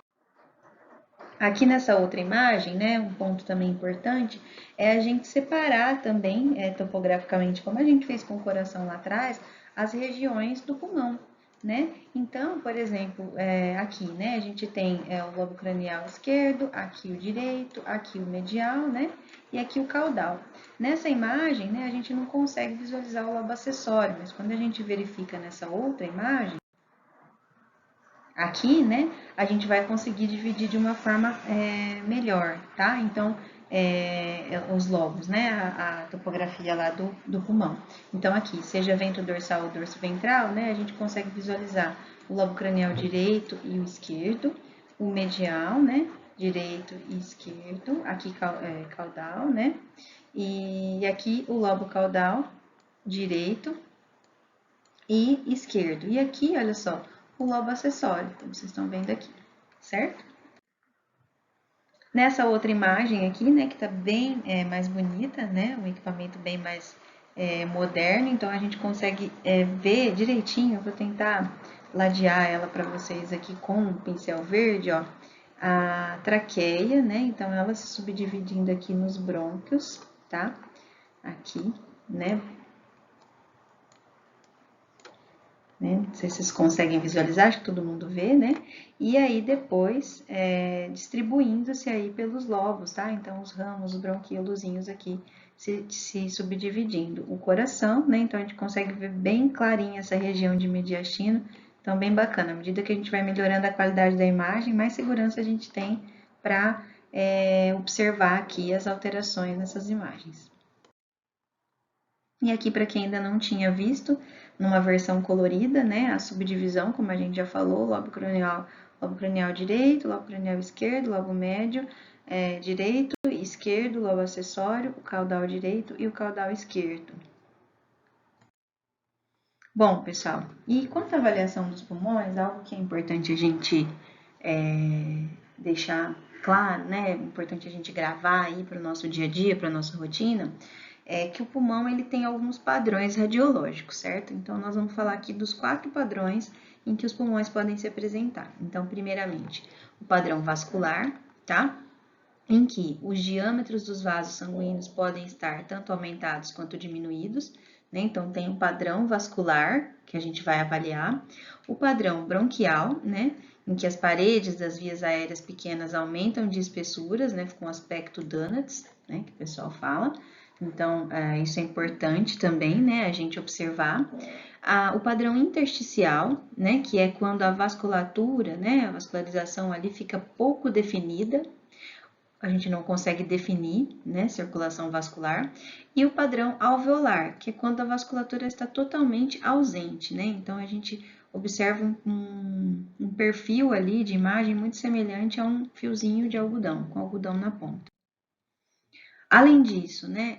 Aqui nessa outra imagem, né, um ponto também importante é a gente separar também, topograficamente, como a gente fez com o coração lá atrás, as regiões do pulmão, né? Então, por exemplo, aqui, né, a gente tem o lobo cranial esquerdo, aqui o direito, aqui o medial, né, e aqui o caudal. Nessa imagem, né, a gente não consegue visualizar o lobo acessório, mas quando a gente verifica nessa outra imagem, aqui, né, a gente vai conseguir dividir de uma forma melhor, tá? Então, os lobos, né, a topografia lá do pulmão. Então, aqui, seja ventro dorsal ou dorso ventral, né, a gente consegue visualizar o lobo cranial direito e o esquerdo, o medial, né, direito e esquerdo, aqui caudal, né, e aqui o lobo caudal direito e esquerdo. E aqui, olha só, o lobo acessório, como vocês estão vendo aqui, certo? Nessa outra imagem aqui, né, que tá bem mais bonita, né, um equipamento bem mais moderno, então a gente consegue ver direitinho, eu vou tentar ladear ela para vocês aqui com um pincel verde, ó, a traqueia, né, então ela se subdividindo aqui nos brônquios, tá? Aqui, né, não sei se vocês conseguem visualizar, acho que todo mundo vê, né? E aí depois distribuindo-se aí pelos lobos, tá? Então os ramos, os bronquíolozinhos aqui se subdividindo. O coração, né? Então a gente consegue ver bem clarinha essa região de mediastino, então bem bacana. À medida que a gente vai melhorando a qualidade da imagem, mais segurança a gente tem para observar aqui as alterações nessas imagens. E aqui, para quem ainda não tinha visto, numa versão colorida, né, a subdivisão, como a gente já falou, lobo cranial direito, lobo cranial esquerdo, lobo médio direito e esquerdo, lobo acessório, o caudal direito e o caudal esquerdo. Bom, pessoal, e quanto à avaliação dos pulmões, algo que é importante a gente deixar claro, né, é importante a gente gravar aí para o nosso dia a dia, para a nossa rotina, é que o pulmão ele tem alguns padrões radiológicos, certo? Então, nós vamos falar aqui dos 4 padrões em que os pulmões podem se apresentar. Então, primeiramente, o padrão vascular, tá? Em que os diâmetros dos vasos sanguíneos podem estar tanto aumentados quanto diminuídos, né? Então, tem um padrão vascular, que a gente vai avaliar, o padrão bronquial, né? Em que as paredes das vias aéreas pequenas aumentam de espessuras, né? Com aspecto donuts, né? Que o pessoal fala. Então, isso é importante também, né? A gente observar. O padrão intersticial, né? Que é quando a vasculatura, né? A vascularização ali fica pouco definida, a gente não consegue definir, né, circulação vascular, e o padrão alveolar, que é quando a vasculatura está totalmente ausente, né, então a gente observa um perfil ali de imagem muito semelhante a um fiozinho de algodão, com algodão na ponta. Além disso, né,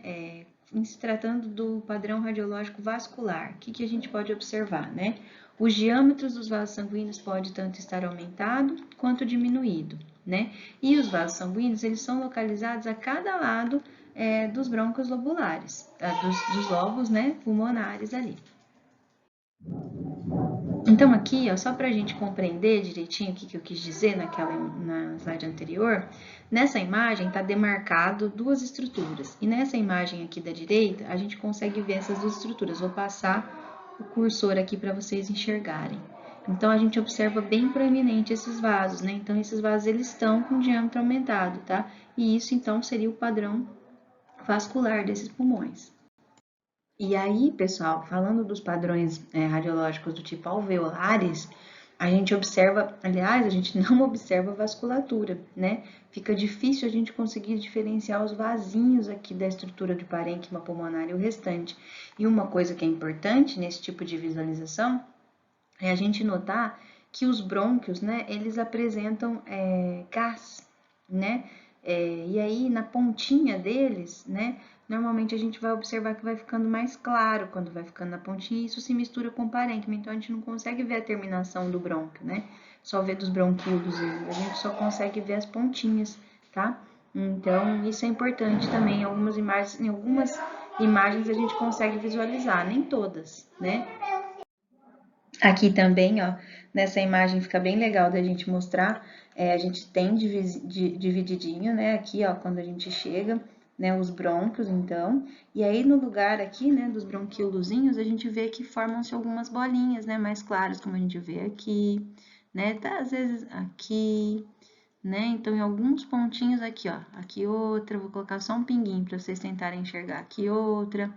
em se tratando do padrão radiológico vascular, o que a gente pode observar, né? Os diâmetros dos vasos sanguíneos pode tanto estar aumentado quanto diminuído, né? E os vasos sanguíneos, eles são localizados a cada lado dos brônquios lobulares, dos lobos, né, pulmonares ali. Então, aqui, ó, só para a gente compreender direitinho o que eu quis dizer na slide anterior, nessa imagem está demarcado duas estruturas. E nessa imagem aqui da direita, a gente consegue ver essas duas estruturas. Vou passar o cursor aqui para vocês enxergarem. Então, a gente observa bem proeminente esses vasos, né? Então, esses vasos, eles estão com diâmetro aumentado, tá? E isso, então, seria o padrão vascular desses pulmões. E aí, pessoal, falando dos padrões radiológicos do tipo alveolares, a gente observa, aliás, a gente não observa vasculatura, né? Fica difícil a gente conseguir diferenciar os vasinhos aqui da estrutura de parênquima pulmonar e o restante. E uma coisa que é importante nesse tipo de visualização é a gente notar que os brônquios, né, eles apresentam gás, né? E aí, na pontinha deles, né, normalmente a gente vai observar que vai ficando mais claro quando vai ficando na pontinha, e isso se mistura com o parênquima, então a gente não consegue ver a terminação do brônquio, né? Só vê dos bronquíolos, a gente só consegue ver as pontinhas, tá? Então, isso é importante também, em algumas imagens a gente consegue visualizar, nem todas, né? Aqui também, ó, nessa imagem fica bem legal da gente mostrar, a gente tem divididinho, né, aqui, ó, quando a gente chega, né, os brônquios, então, e aí no lugar aqui, né, dos bronquiolozinhos, a gente vê que formam-se algumas bolinhas, né, mais claras, como a gente vê aqui, né, tá, às vezes aqui, né, então em alguns pontinhos aqui, ó, aqui outra, vou colocar só um pinguinho para vocês tentarem enxergar, aqui outra,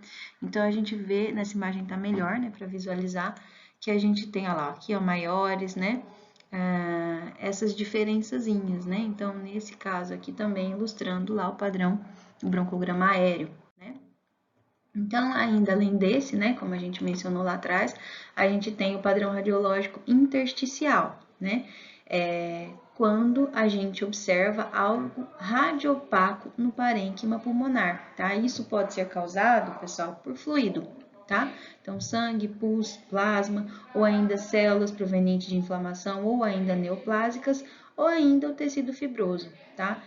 então a gente vê, nessa imagem tá melhor, né, para visualizar, que a gente tem, ó lá, aqui, ó, maiores, né, essas diferençazinhas, né, então nesse caso aqui também ilustrando lá o padrão do broncograma aéreo, né. Então, ainda além desse, né, como a gente mencionou lá atrás, a gente tem o padrão radiológico intersticial, né, quando a gente observa algo radiopaco no parênquima pulmonar, tá? Isso pode ser causado, pessoal, por fluido, tá? Então, sangue, pus, plasma, ou ainda células provenientes de inflamação, ou ainda neoplásicas, ou ainda o tecido fibroso, tá?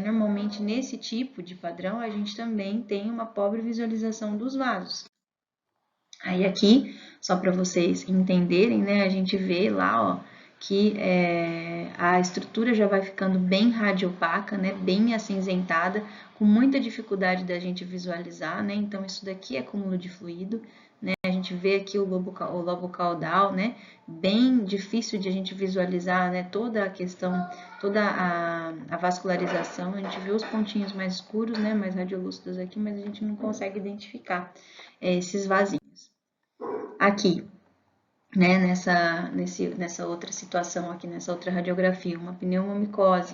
Normalmente, nesse tipo de padrão, a gente também tem uma pobre visualização dos vasos. Aí, aqui, só para vocês entenderem, né, a gente vê lá, ó, que a estrutura já vai ficando bem radiopaca, né, bem acinzentada, com muita dificuldade da gente visualizar, né, então isso daqui é acúmulo de fluido, né, a gente vê aqui o lobo caudal, né, bem difícil de a gente visualizar, né, toda a questão, toda a vascularização, a gente vê os pontinhos mais escuros, né, mais radiolúcidos aqui, mas a gente não consegue identificar esses vasinhos. Aqui, né, nessa outra situação aqui, nessa outra radiografia, uma pneumomicose,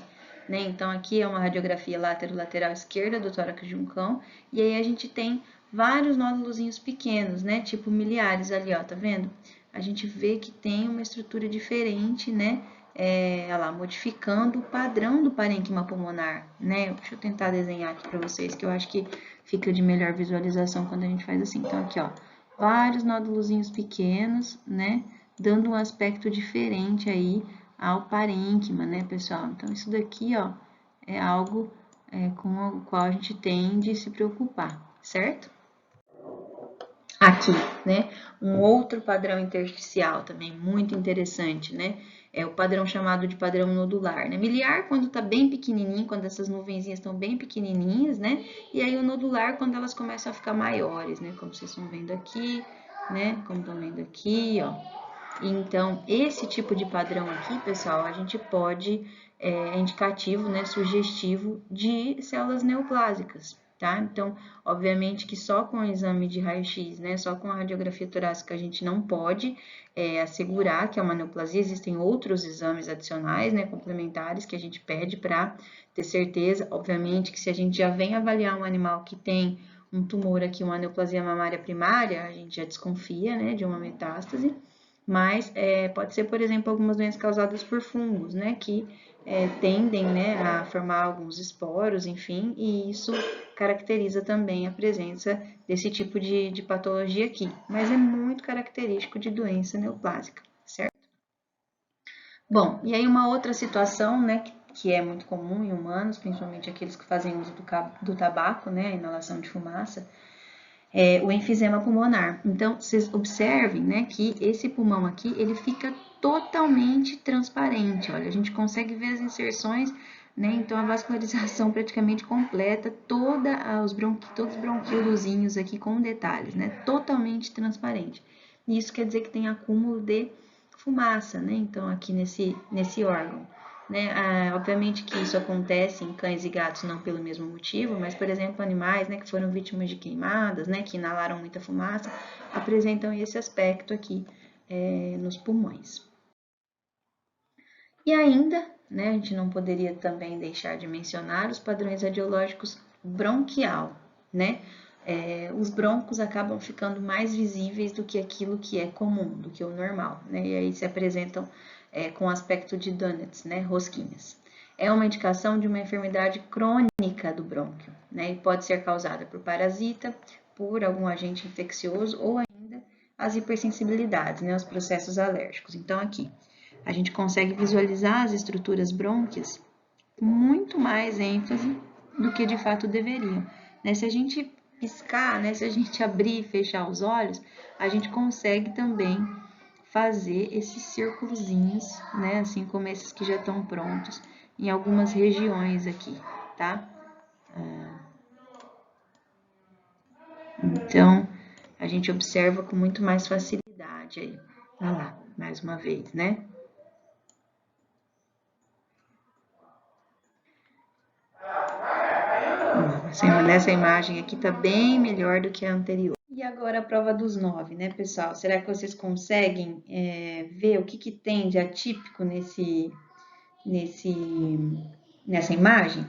né, então aqui é uma radiografia lateral esquerda do tórax juncão, e aí a gente tem vários nódulozinhos pequenos, né, tipo miliares ali, ó, tá vendo? A gente vê que tem uma estrutura diferente, né, olha lá, modificando o padrão do parênquima pulmonar, né, deixa eu tentar desenhar aqui para vocês, que eu acho que fica de melhor visualização quando a gente faz assim, então aqui, ó, vários nódulozinhos pequenos, né, dando um aspecto diferente aí ao parênquima, né, pessoal? Então, isso daqui, ó, é algo com o qual a gente tem de se preocupar, certo? aqui, né? Um outro padrão intersticial também muito interessante, né? É o padrão chamado de padrão nodular, né? Miliar quando tá bem pequenininho, quando essas nuvenzinhas estão bem pequenininhas, né? E aí o nodular quando elas começam a ficar maiores, né? Como vocês estão vendo aqui, né? Como estão vendo aqui, ó. Então, esse tipo de padrão aqui, pessoal, a gente pode, é indicativo, né, sugestivo de células neoplásicas, tá? Então, obviamente que só com o exame de raio-x, né, só com a radiografia torácica a gente não pode assegurar que é uma neoplasia, existem outros exames adicionais, né, complementares que a gente pede para ter certeza, obviamente que se a gente já vem avaliar um animal que tem um tumor aqui, uma neoplasia mamária primária, a gente já desconfia, né, de uma metástase, mas pode ser, por exemplo, algumas doenças causadas por fungos, né, que tendem, né, a formar alguns esporos, enfim, e isso caracteriza também a presença desse tipo de patologia aqui, mas é muito característico de doença neoplásica, certo? Bom, e aí uma outra situação, né, que é muito comum em humanos, principalmente aqueles que fazem uso do tabaco, né, a inalação de fumaça, o enfisema pulmonar. Então, vocês observem, né, que esse pulmão aqui, ele fica totalmente transparente, olha, a gente consegue ver as inserções, né, então a vascularização praticamente completa, todos os bronquíolozinhos aqui com detalhes, né, totalmente transparente. Isso quer dizer que tem acúmulo de fumaça, né, então aqui nesse órgão. Né? Obviamente que isso acontece em cães e gatos não pelo mesmo motivo, mas, por exemplo, animais, né, que foram vítimas de queimadas, né, que inalaram muita fumaça, apresentam esse aspecto aqui nos pulmões. E ainda, né, a gente não poderia também deixar de mencionar os padrões radiológicos bronquial, né? Os broncos acabam ficando mais visíveis do que aquilo que é comum, do que o normal, né? E aí se apresentam com aspecto de donuts, né? Rosquinhas. É uma indicação de uma enfermidade crônica do brônquio, né? E pode ser causada por parasita, por algum agente infeccioso ou ainda as hipersensibilidades, né? Os processos alérgicos. Então, aqui, a gente consegue visualizar as estruturas brônquias com muito mais ênfase do que de fato deveriam. Né? Se a gente piscar, né? Se a gente abrir e fechar os olhos, a gente consegue também fazer esses círculozinhos, né? Assim como esses que já estão prontos em algumas regiões aqui, tá? Então, a gente observa com muito mais facilidade aí. Olha lá, mais uma vez, né? Nessa imagem aqui tá bem melhor do que a anterior. E agora a prova dos 9, né, pessoal? Será que vocês conseguem ver o que tem de atípico nessa imagem?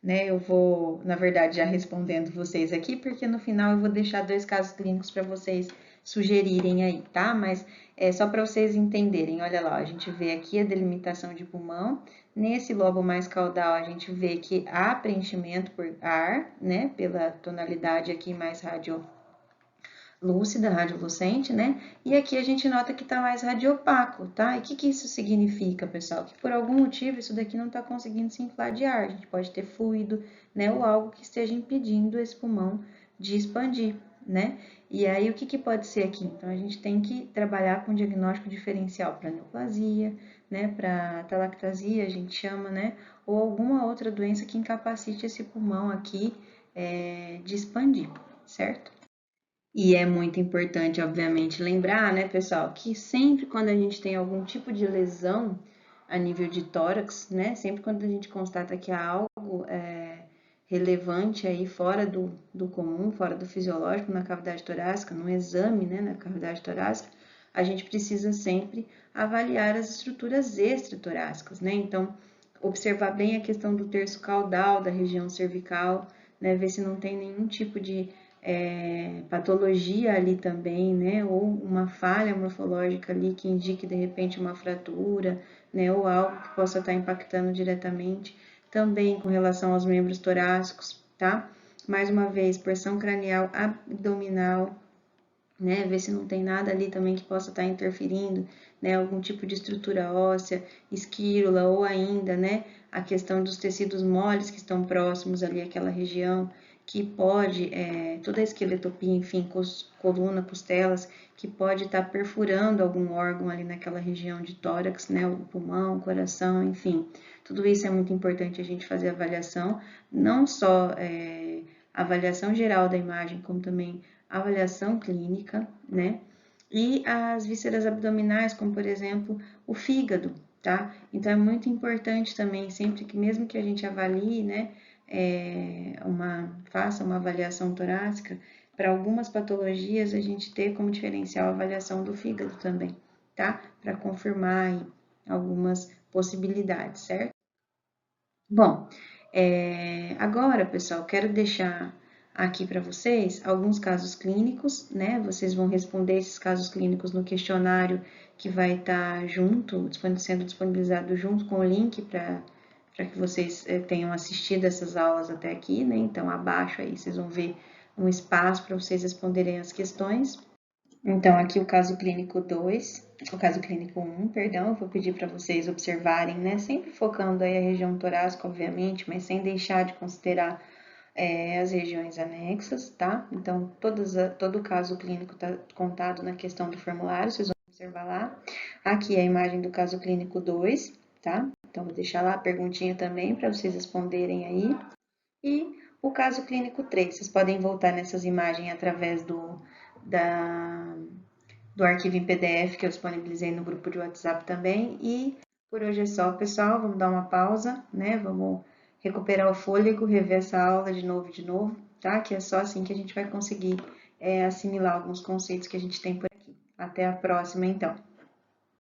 Né, eu vou, na verdade, já respondendo vocês aqui, porque no final eu vou deixar 2 casos clínicos para vocês sugerirem aí, tá? Mas é só para vocês entenderem, olha lá, a gente vê aqui a delimitação de pulmão, nesse lobo mais caudal a gente vê que há preenchimento por ar, né, pela tonalidade aqui mais radiolúcida, radiolucente, né? E aqui a gente nota que tá mais radiopaco, tá? E o que isso significa, pessoal? Que por algum motivo isso daqui não tá conseguindo se inflar de ar, a gente pode ter fluido, né? Ou algo que esteja impedindo esse pulmão de expandir, né? E aí, o que pode ser aqui? Então, a gente tem que trabalhar com diagnóstico diferencial para neoplasia, né? Para talactasia, a gente chama, né? Ou alguma outra doença que incapacite esse pulmão aqui de expandir, certo? E é muito importante, obviamente, lembrar, né, pessoal, que sempre quando a gente tem algum tipo de lesão a nível de tórax, né, sempre quando a gente constata que há algo relevante aí fora do comum, fora do fisiológico na cavidade torácica, no exame, né, na cavidade torácica, a gente precisa sempre avaliar as estruturas extratorácicas, né, então observar bem a questão do terço caudal da região cervical, né, ver se não tem nenhum tipo de patologia ali também, né, ou uma falha morfológica ali que indique de repente uma fratura, né, ou algo que possa estar impactando diretamente, também com relação aos membros torácicos, tá? Mais uma vez, porção cranial abdominal, né, ver se não tem nada ali também que possa estar interferindo, né, algum tipo de estrutura óssea, esquírula ou ainda, né, a questão dos tecidos moles que estão próximos ali àquela região. que pode, toda a esqueletopia, enfim, coluna, costelas, que pode estar perfurando algum órgão ali naquela região de tórax, né, o pulmão, o coração, enfim. Tudo isso é muito importante a gente fazer avaliação, não só avaliação geral da imagem, como também avaliação clínica, né? E as vísceras abdominais, como por exemplo o fígado, tá? Então é muito importante também, sempre que, mesmo que a gente avalie, né, faça uma avaliação torácica, para algumas patologias a gente ter como diferencial a avaliação do fígado também, tá? Para confirmar aí algumas possibilidades, certo? Bom, agora, pessoal, quero deixar aqui para vocês alguns casos clínicos, né? Vocês vão responder esses casos clínicos no questionário que vai estar sendo disponibilizado junto com o link para que vocês tenham assistido essas aulas até aqui, né? Então, abaixo aí vocês vão ver um espaço para vocês responderem as questões. Então, aqui o caso clínico 2, o caso clínico 1, perdão, eu vou pedir para vocês observarem, né? Sempre focando aí a região torácica, obviamente, mas sem deixar de considerar as regiões anexas, tá? Então, todo o caso clínico está contado na questão do formulário, vocês vão observar lá. Aqui é a imagem do caso clínico 2, tá? Então, vou deixar lá a perguntinha também para vocês responderem aí. E o caso clínico 3, vocês podem voltar nessas imagens através do arquivo em PDF que eu disponibilizei no grupo de WhatsApp também. E por hoje é só, pessoal. Vamos dar uma pausa, né? Vamos recuperar o fôlego, rever essa aula de novo, tá? Que é só assim que a gente vai conseguir assimilar alguns conceitos que a gente tem por aqui. Até a próxima, então.